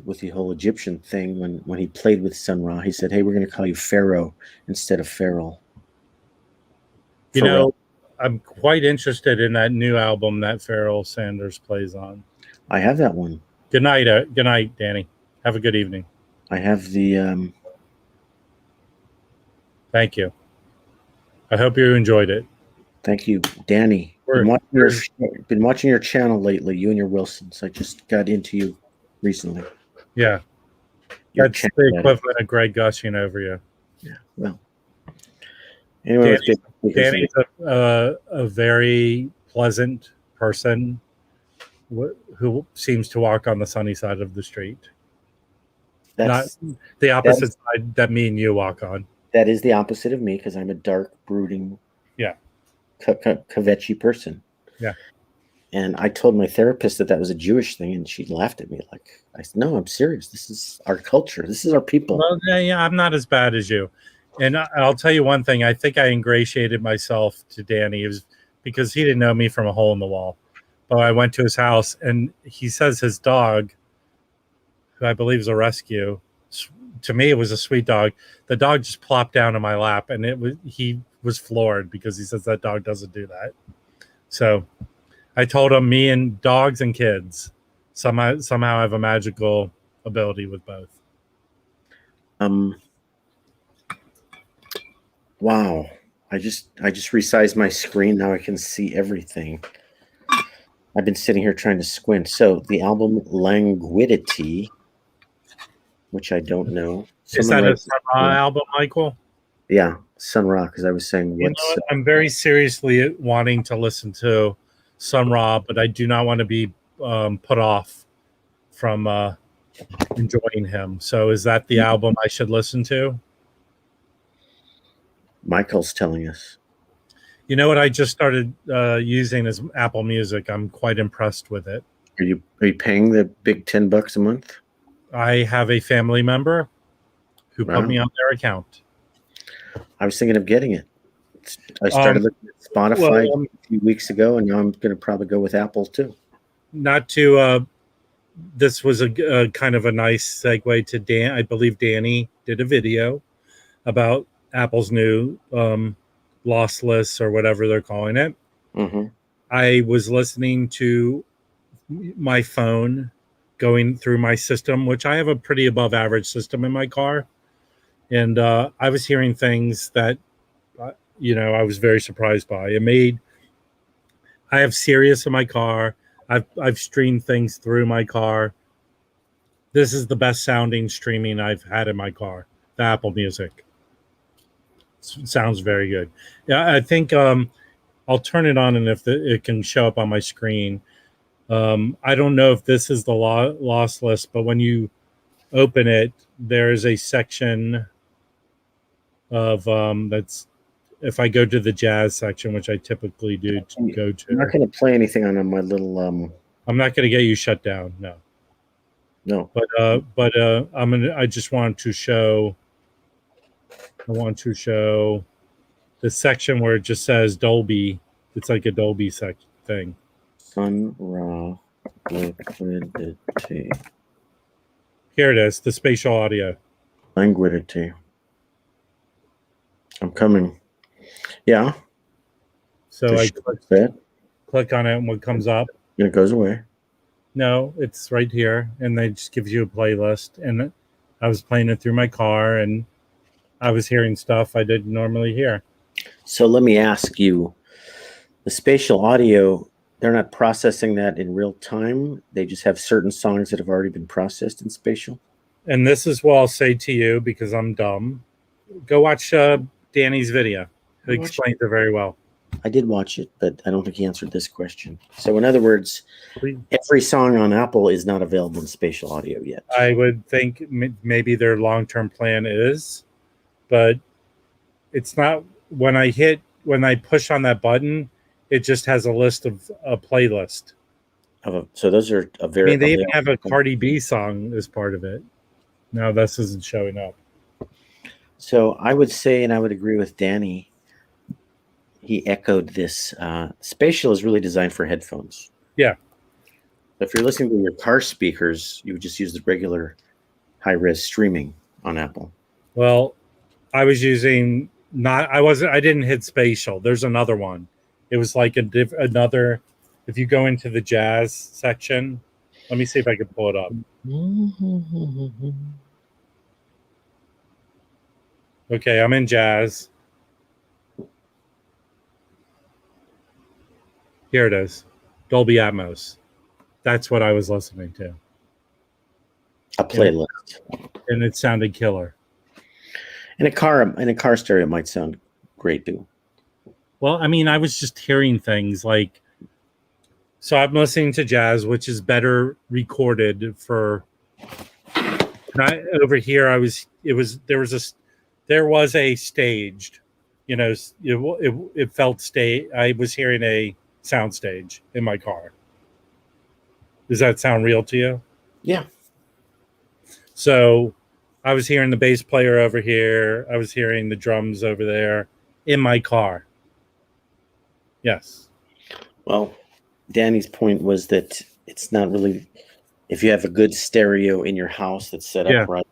with the whole Egyptian thing, when he played with Sun Ra, he said, hey, we're going to call you Pharaoh instead of Farrell. You know, I'm quite interested in that new album that Pharoah Sanders plays on. I have that one. Good night, Danny. Have a good evening. I have the... Thank you. I hope you enjoyed it. Thank you, Danny. Been watching your channel lately, you and your Wilsons. I just got into you recently. Yeah. That's the equivalent of Greg gushing over you. Yeah, well. Anyway, Danny's a very pleasant person who seems to walk on the sunny side of the street. That's not the opposite side that me and you walk on. That is the opposite of me because I'm a dark, brooding, kvetchy person. Yeah. And I told my therapist that was a Jewish thing, and she laughed at me. Like, I said, no, I'm serious. This is our culture. This is our people. Well, yeah, I'm not as bad as you. And I'll tell you one thing. I think I ingratiated myself to Danny. It was because he didn't know me from a hole in the wall. But I went to his house, and he says his dog, who I believe is a rescue, to me it was a sweet dog. The dog just plopped down in my lap, and he was floored because he says that dog doesn't do that. So I told him me and dogs and kids somehow have a magical ability with both. Wow. I just resized my screen. Now I can see everything. I've been sitting here trying to squint. So the album Languidity, which I don't know. Is that a Sun Ra album, Michael? Yeah, Sun Ra, because I was saying I'm very seriously wanting to listen to Sun Ra, but I do not want to be put off from enjoying him. So is that the album I should listen to? Michael's telling us. You know what I just started using is Apple Music. I'm quite impressed with it. Are you paying the big $10 a month? I have a family member who put me on their account. I was thinking of getting it. I started looking at Spotify well, a few weeks ago, and now I'm going to probably go with Apple too. not to this was a kind of a nice segue to Dan. I believe Danny did a video about Apple's new lossless or whatever they're calling it. Mm-hmm. I was listening to my phone going through my system, which I have a pretty above average system in my car. And I was hearing things that, I was very surprised by. I have Sirius in my car. I've streamed things through my car. This is the best sounding streaming I've had in my car. The Apple Music. Sounds very good. Yeah, I think I'll turn it on, and if it can show up on my screen. I don't know if this is the loss list, but when you open it, there is a section of that's. If I go to the jazz section, which I typically do go to, I'm not going to play anything on my little. I'm not going to get you shut down. No. No. But I just want to show. I want to show the section where it just says Dolby. It's like a Dolby thing. Sun Ra liquidity. Here it is, the spatial audio. Languidity. I'm coming. Yeah. So I click on it, and what comes up? It goes away. No, it's right here, and they just gives you a playlist. And I was playing it through my car, and I was hearing stuff I didn't normally hear. So let me ask you, the spatial audio, they're not processing that in real time. They just have certain songs that have already been processed in spatial. And this is what I'll say to you, because I'm dumb. Go watch Danny's video. He explains it very well. I did watch it, but I don't think he answered this question. So in other words, every song on Apple is not available in spatial audio yet. I would think maybe their long-term plan is, but it's not. When I push on that button, it just has a list of a playlist. So those are a very. I mean, they even have a Cardi B song as part of it. No, this isn't showing up. So I would say, and I would agree with Danny, he echoed this. Spatial is really designed for headphones. Yeah. If you're listening to your car speakers, you would just use the regular high-res streaming on Apple. Well, I was using I didn't hit spatial. There's another one. It was like another. If you go into the jazz section, let me see if I can pull it up. Okay, I'm in jazz. Here it is. Dolby Atmos. That's what I was listening to. A playlist. And it sounded killer. In a car stereo, it might sound great too. Well, I mean, I was just hearing things like, so I'm listening to jazz, which is better recorded for. Over here, there was a staged, it felt staged. I was hearing a sound stage in my car. Does that sound real to you? Yeah. So I was hearing the bass player over here. I was hearing the drums over there in my car. Yes. Well, Danny's point was that it's not really, if you have a good stereo in your house that's set up right,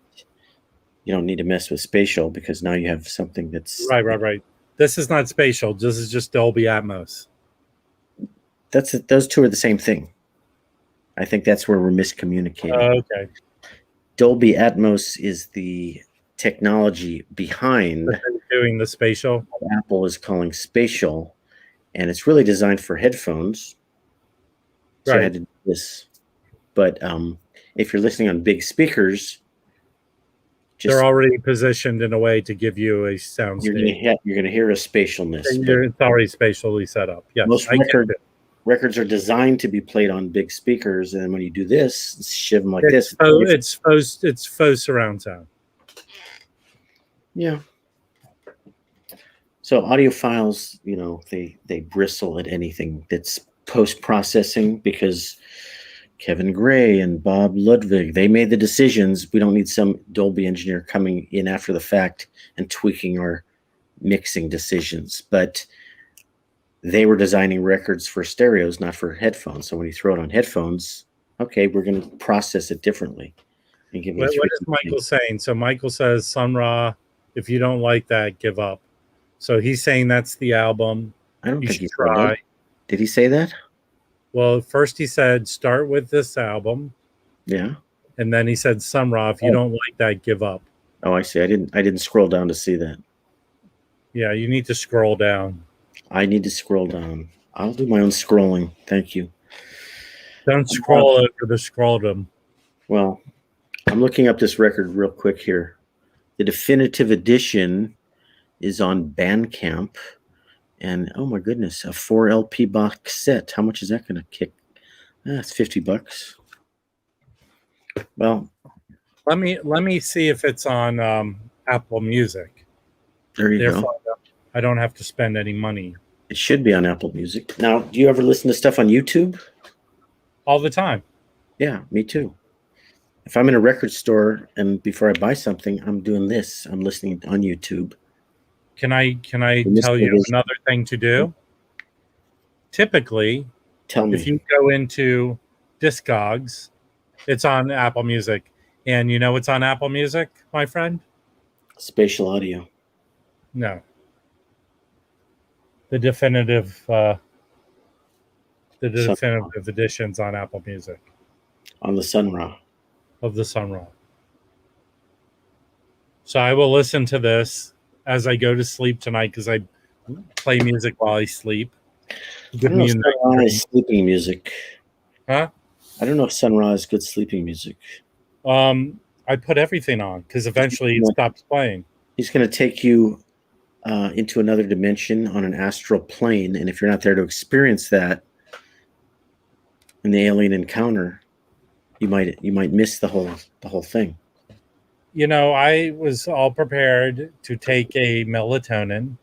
you don't need to mess with spatial, because now you have something that's right. This is not spatial. This is just Dolby Atmos. Those two are the same thing. I think that's where we're miscommunicating. Okay. Dolby Atmos is the technology behind doing the spatial. What Apple is calling spatial, and it's really designed for headphones. So I had to do this. But if you're listening on big speakers, they're already positioned in a way to give you a sound you're going to hear a spatialness. It's already spatially set up. Yes. Most records are designed to be played on big speakers, and when you do this, shiv them like this. It's faux surround sound. Yeah. So audiophiles, they bristle at anything that's post-processing, because Kevin Gray and Bob Ludwig, they made the decisions. We don't need some Dolby engineer coming in after the fact and tweaking our mixing decisions, but they were designing records for stereos, not for headphones. So when you throw it on headphones, okay, we're going to process it differently and give you What three. is Michael saying? So Michael says, Sun Ra, if you don't like that, give up. So he's saying that's the album. I don't You think should he said try. that. Did he say that? Well, first he said, start with this album. Yeah. And then he said, Sun Ra, if you don't like that, give up. Oh, I see. I didn't scroll down to see that. Yeah, you need to scroll down. I need to scroll down. I'll do my own scrolling. Thank you. Don't scroll over the scrolldom. Well, I'm looking up this record real quick here. The definitive edition is on Bandcamp. And oh my goodness, a 4 LP box set. How much is that going to kick? It's $50. Well, let me see if it's on Apple Music. there you Therefore, go. I don't have to spend any money. It should be on Apple Music. Now, do you ever listen to stuff on YouTube? All the time. Yeah, me too. If I'm in a record store and before I buy something, I'm doing this. I'm listening on YouTube. Can I tell you another thing to do? Typically, Tell me. if you go into Discogs, it's on Apple Music. And you know what's on Apple Music, my friend? Spatial audio. No. The definitive editions on Apple Music On the Sun Ra. of the Sun Ra. So I will listen to this as I go to sleep tonight because I play music while I sleep. I don't know if Sun Ra is sleeping music. Huh? I don't know if Sun Ra is good sleeping music. I put everything on because eventually it stops playing. He's going to take you into another dimension on an astral plane, and if you're not there to experience that in the alien encounter, you might miss the whole thing. You know, I was all prepared to take a melatonin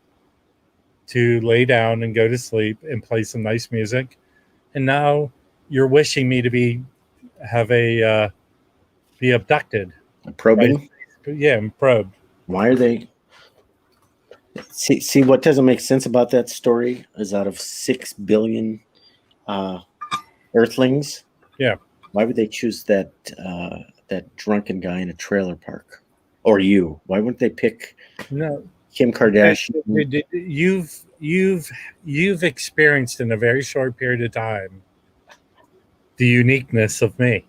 to lay down and go to sleep and play some nice music, and now you're wishing me to be abducted. Probing? Right? Yeah, I'm probed. Why are they? See what doesn't make sense about that story is out of 6 billion Earthlings. Yeah. Why would they choose that drunken guy in a trailer park, or you? Why wouldn't they pick Kim Kardashian? You've experienced in a very short period of time the uniqueness of me.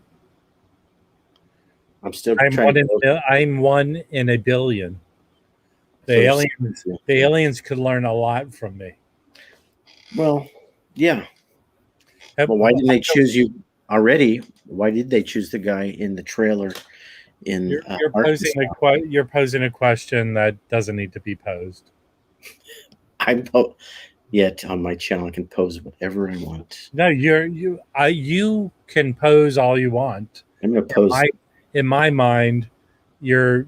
I'm one in a billion. The aliens could learn a lot from me. Well, yeah. But why didn't they choose you already? Why did they choose the guy in the trailer? You're posing a question that doesn't need to be posed. Yet on my channel I can pose whatever I want. No, you can pose all you want. I'm going to pose. In my mind, there's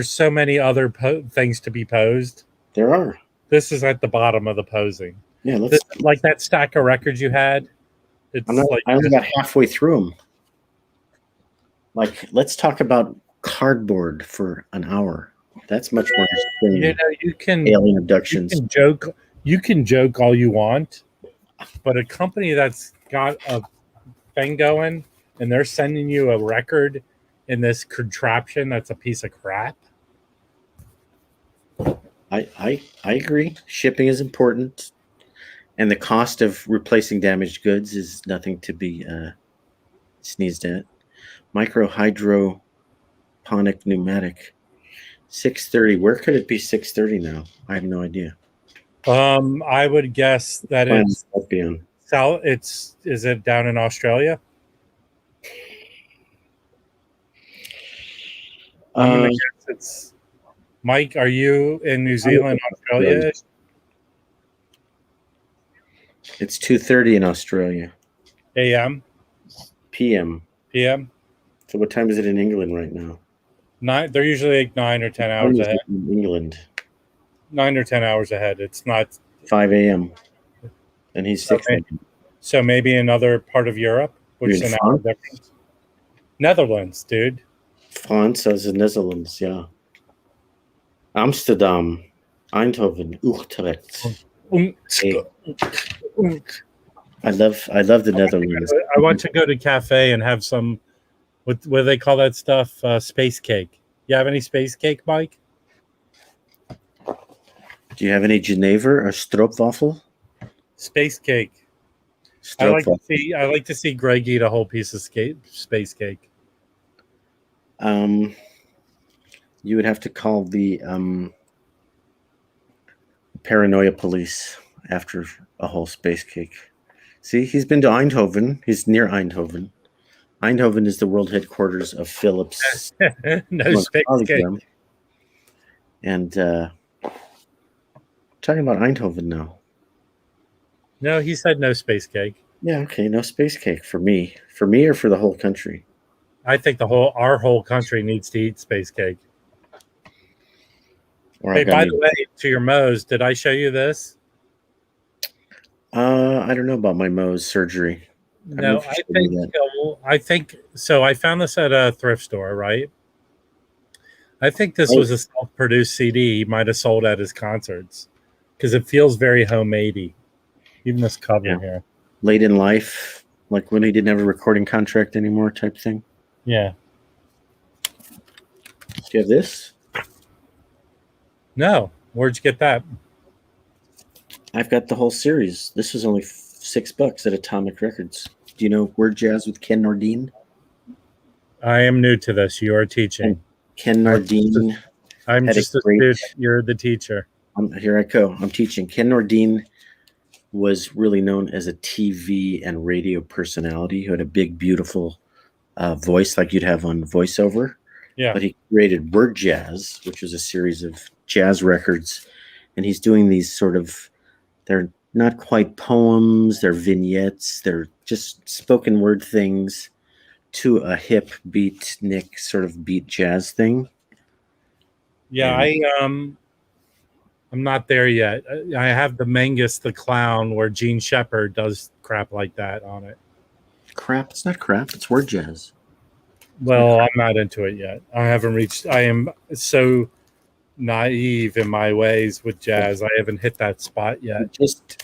so many other things to be posed. There are. This is at the bottom of the posing. Yeah, like that stack of records you had. I only got halfway through them. Like, let's talk about cardboard for an hour. That's much more interesting. You can alien abductions. You can joke all you want, but a company that's got a thing going and they're sending you a record in this contraption that's a piece of crap. I agree. Shipping is important, and the cost of replacing damaged goods is nothing to be sneezed at. Micro hydroponic pneumatic. 630. Where could it be 630 now? I have no idea. I would guess that it's south. Is it down in Australia? I'm gonna guess it's Mike. Are you in New Zealand, Australia? It's 2:30 in Australia. A.M. P.M. P.M. So what time is it in England right now? They're usually like 9 or 10 hours ahead. In England. 9 or 10 hours ahead. It's not 5 a.m. And he's 6 a.m. So maybe another part of Europe, which is an hour difference. Netherlands, dude. France as the Netherlands, yeah. Amsterdam. Eindhoven, Utrecht. Hey, I I love the Netherlands. want to go to cafe and have some what do they call that stuff? Space cake. You have any space cake, Mike? Do you have any Geneva or stroopwafel? Space cake. Stroopwafel. I like to see Greg eat a whole piece of space cake. You would have to call the paranoia police after a whole space cake. See, he's been to Eindhoven. He's near Eindhoven. Eindhoven is the world headquarters of Philips. No space cake. And talking about Eindhoven now. No, he said no space cake. Yeah, okay, no space cake for me. For me or for the whole country? I think our whole country needs to eat space cake. Hey, by the way, to your Mohs, did I show you this? I don't know about my Mohs surgery. No, I think so. I found this at a thrift store, right? I think this was a self-produced CD he might have sold at his concerts because it feels very homemadey. Even this cover here. Late in life, like when he didn't have a recording contract anymore, type thing. Yeah. Do you have this? No. Where'd you get that? I've got the whole series. This was only $6 at Atomic Records. Do you know Word Jazz with Ken Nordine? I am new to this. You are teaching. Ken Nordine. I'm just a student. You're the teacher. Here I go. I'm teaching. Ken Nordine was really known as a TV and radio personality who had a big, beautiful voice like you'd have on voiceover. Yeah. But he created Word Jazz, which was a series of jazz records. And he's doing these sort of, they're not quite poems, they're vignettes, they're just spoken word things to a hip beatnik sort of beat jazz thing. Yeah, I'm not there yet. I have the Mengus the Clown where Gene Shepard does crap like that on it. Crap? It's not crap. It's Word Jazz. Well, I'm not into it yet. I am so naive in my ways with jazz. I haven't hit that spot yet.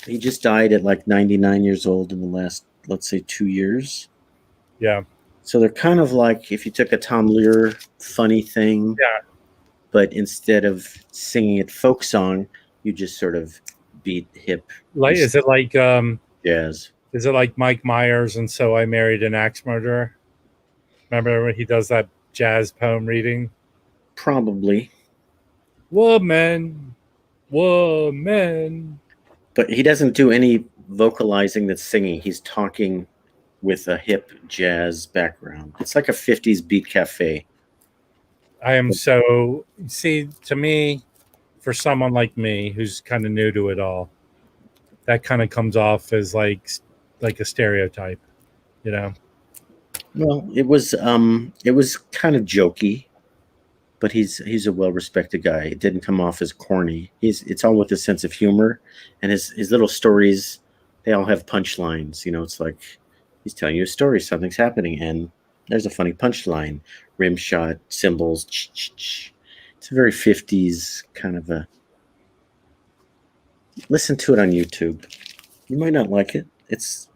He just died at like 99 years old in the last, let's say, 2 years. Yeah. So they're kind of like if you took a Tom Lehrer funny thing. Yeah. But instead of singing it folk song, you just sort of beat hip. Is it like jazz? Is it like Mike Myers and So I Married an Axe Murderer? Remember when he does that jazz poem reading? Probably. Woman. But he doesn't do any vocalizing that's singing. He's talking with a hip jazz background. It's like a 50s beat cafe. I am to me, for someone like me who's kind of new to it all, that kind of comes off as like a stereotype, you know? Well, it was kind of jokey, but he's a well-respected guy. It didn't come off as corny. It's all with a sense of humor, and his little stories, they all have punchlines. You know, it's like he's telling you a story, something's happening, and there's a funny punchline. Rim shot, cymbals. It's a very 50s kind of a. Listen to it on YouTube. You might not like it. It's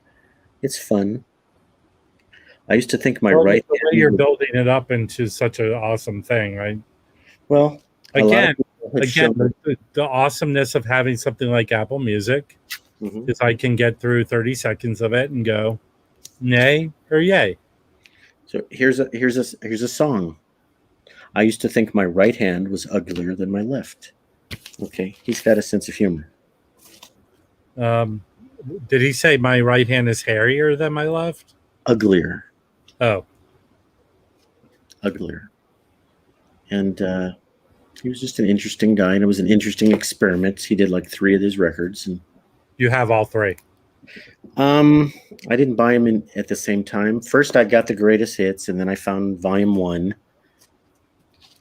fun. I used to think the way you're building it up into such an awesome thing, right? Well, again, the awesomeness of having something like Apple Music is I can get through 30 seconds of it and go, nay or yay. So here's a song. I used to think my right hand was uglier than my left. Okay, he's got a sense of humor. Did he say my right hand is hairier than my left? Uglier. Oh. Uglier. And he was just an interesting guy, and it was an interesting experiment. He did like 3 of his records. And you have all 3? I didn't buy them at the same time. First, I got the greatest hits, and then I found Volume 1.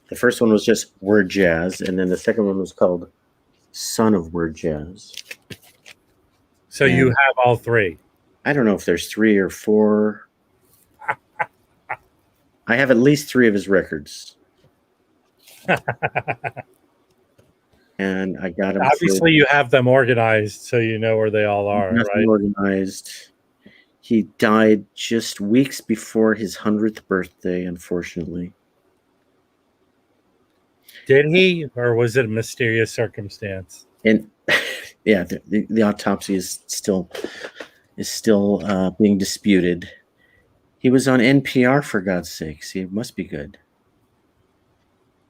The first one was just Word Jazz, and then the second one was called Son of Word Jazz. So you have all 3? I don't know if there's 3 or 4. I have at least 3 of his records. And and I got him. Obviously, you have them organized, so you know where they all are, right? Organized. He died just weeks before his 100th birthday, unfortunately. Did he, or was it a mysterious circumstance? And yeah, the autopsy is still being disputed. He was on NPR, for God's sakes. He must be good.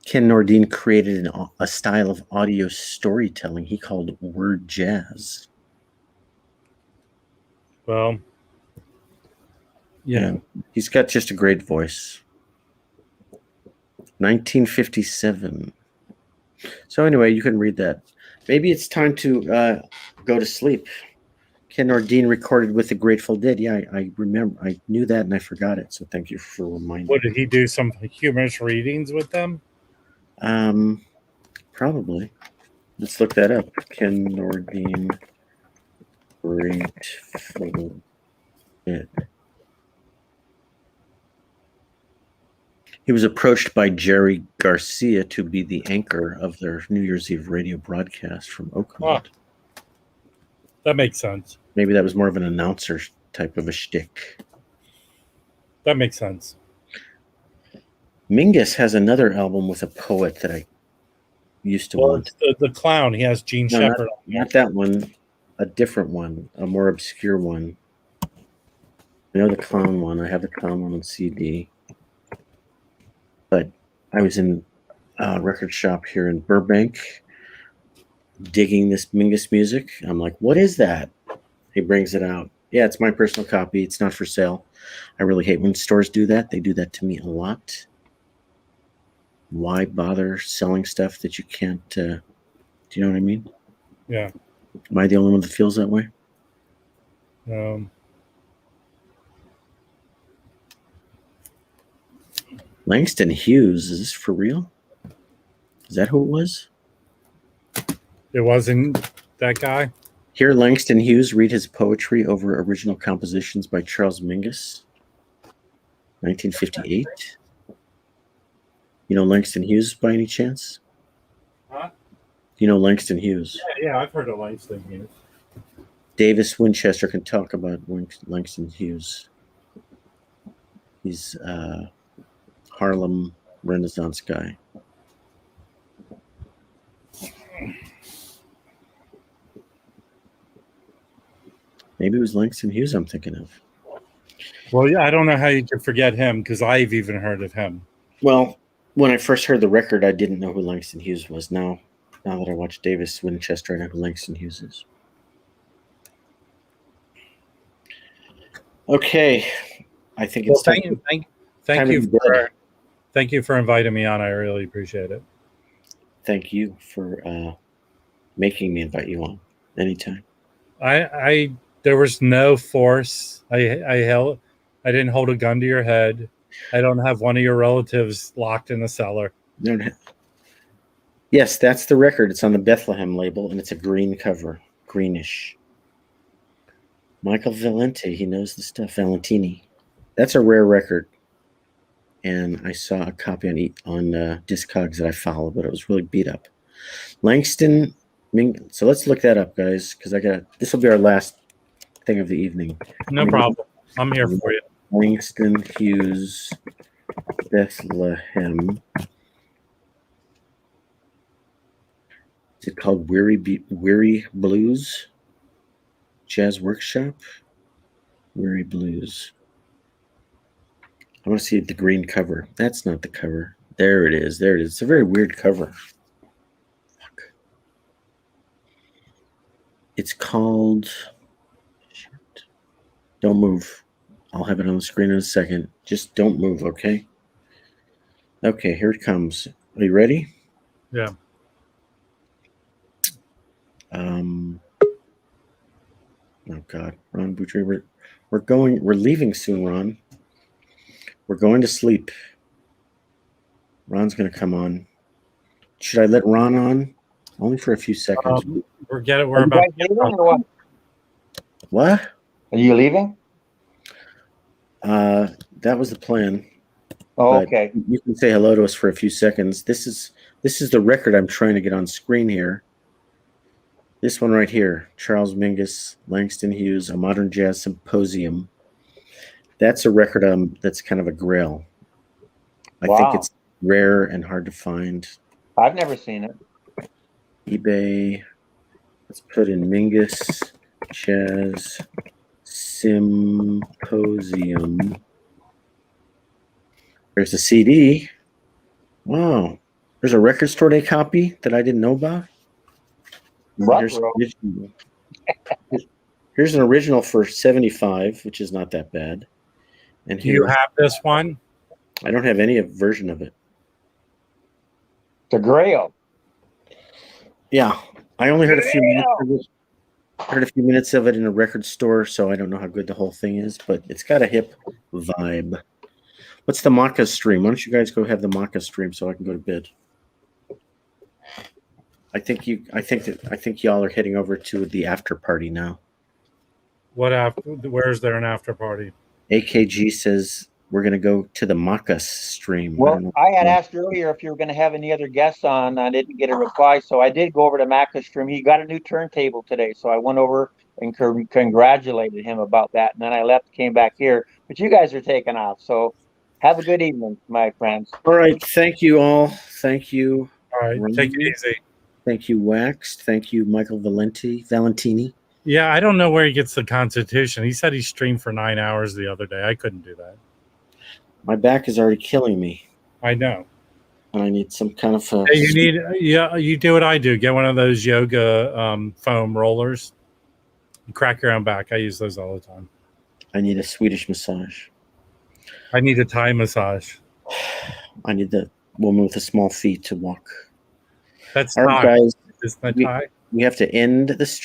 Ken Nordine created a style of audio storytelling he called word jazz. Well, yeah. He's got just a great voice. 1957. So anyway, you can read that. Maybe it's time to go to sleep. Ken Nordine recorded with the Grateful Dead. Yeah, I remember. I knew that and I forgot it. So thank you for reminding me. What, did he do some humorous readings with them? Probably. Let's look that up. Ken Nordine, Grateful Dead. He was approached by Jerry Garcia to be the anchor of their New Year's Eve radio broadcast from Oakland. Oh, that makes sense. Maybe that was more of an announcer type of a shtick. That makes sense. Mingus has another album with a poet that I used to want. The clown. He has Gene Shepard. Not that one. A different one. A more obscure one. I know the clown one. I have the clown one on CD. But I was in a record shop here in Burbank digging this Mingus music. I'm like, what is that? He brings it out. Yeah, it's my personal copy. It's not for sale. I really hate when stores do that. They do that to me a lot. Why bother selling stuff that you can't? Do you know what I mean? Yeah. Am I the only one that feels that way? Langston Hughes, is this for real? Is that who it was? It wasn't that guy? Hear Langston Hughes read his poetry over original compositions by Charles Mingus. 1958. You know Langston Hughes by any chance? Huh? You know Langston Hughes? Yeah, I've heard of Langston Hughes. Davis Winchester can talk about Langston Hughes. He's Harlem Renaissance guy. Maybe it was Langston Hughes I'm thinking of. Well, yeah, I don't know how you could forget him because I've even heard of him. Well, when I first heard the record, I didn't know who Langston Hughes was. Now that I watch Davis Winchester, I know who Langston Hughes is. Okay, I think it's thank you for inviting me on. I really appreciate it. Thank you for making me invite you on anytime. There was no force. I didn't hold a gun to your head. I don't have one of your relatives locked in the cellar. Yes, that's the record. It's on the Bethlehem label, and it's a green cover, greenish. Michael Valenti, he knows the stuff. Valentini. That's a rare record. And I saw a copy on Discogs that I follow, but it was really beat up. Langston Ming. So let's look that up, guys, because this will be our last thing of the evening. No problem. I'm here for you. Langston Hughes, Bethlehem. Is it called Weary Blues? Jazz Workshop? Weary Blues. I want to see the green cover. That's not the cover. There it is. There it is. It's a very weird cover. Fuck. It's called... Shit. Don't move. I'll have it on the screen in a second. Just don't move, okay? Okay, here it comes. Are you ready? Yeah. Oh God, Ron Boutry, we're leaving soon, Ron. We're going to sleep. Ron's gonna come on. Should I let Ron on? Only for a few seconds. Forget it. We're about to get what? What? Are you leaving? That was the plan. Oh, okay. You can say hello to us for a few seconds. This This is the record I'm trying to get on screen here. This one right here, Charles Mingus, Langston Hughes, A Modern Jazz Symposium. That's a record that's kind of a grail. I think Wow. it's rare and hard to find. I've never seen it. eBay. Let's put in Mingus Jazz Symposium. There's a CD. Wow. There's a record store day copy that I didn't know about. Here's an original for $75, which is not that bad. And Do you here, have this one? I don't have any version of it. The Grail. Yeah, I only heard a few minutes of it. Heard a few minutes of it in a record store, so I don't know how good the whole thing is, but it's got a hip vibe. What's the Maca stream? Why don't you guys go have the Maca stream so I can go to bed? I think y'all are heading over to the after party now. Where's there an after party? AKG says we're gonna go to the Maca stream. Well, I had asked earlier if you were going to have any other guests on. I didn't get a reply, so I did go over to Macca's stream. He got a new turntable today, so I went over and congratulated him about that. And then I left, came back here. But you guys are taking off, so have a good evening, my friends. All right, thank you all. Thank you. All right, take it easy. Thank you, Waxed. Thank you, Michael Valentini. Yeah, I don't know where he gets the Constitution. He said he streamed for 9 hours the other day. I couldn't do that. My back is already killing me, I know. and I need some kind of. Hey, you do what I do. Get one of those yoga foam rollers. You crack your own back. I use those all the time. I need a Swedish massage. I need a Thai massage. I need the woman with the small feet to walk. That's All right, Thai. guys. Isn't that we- Thai? We have to end the stream.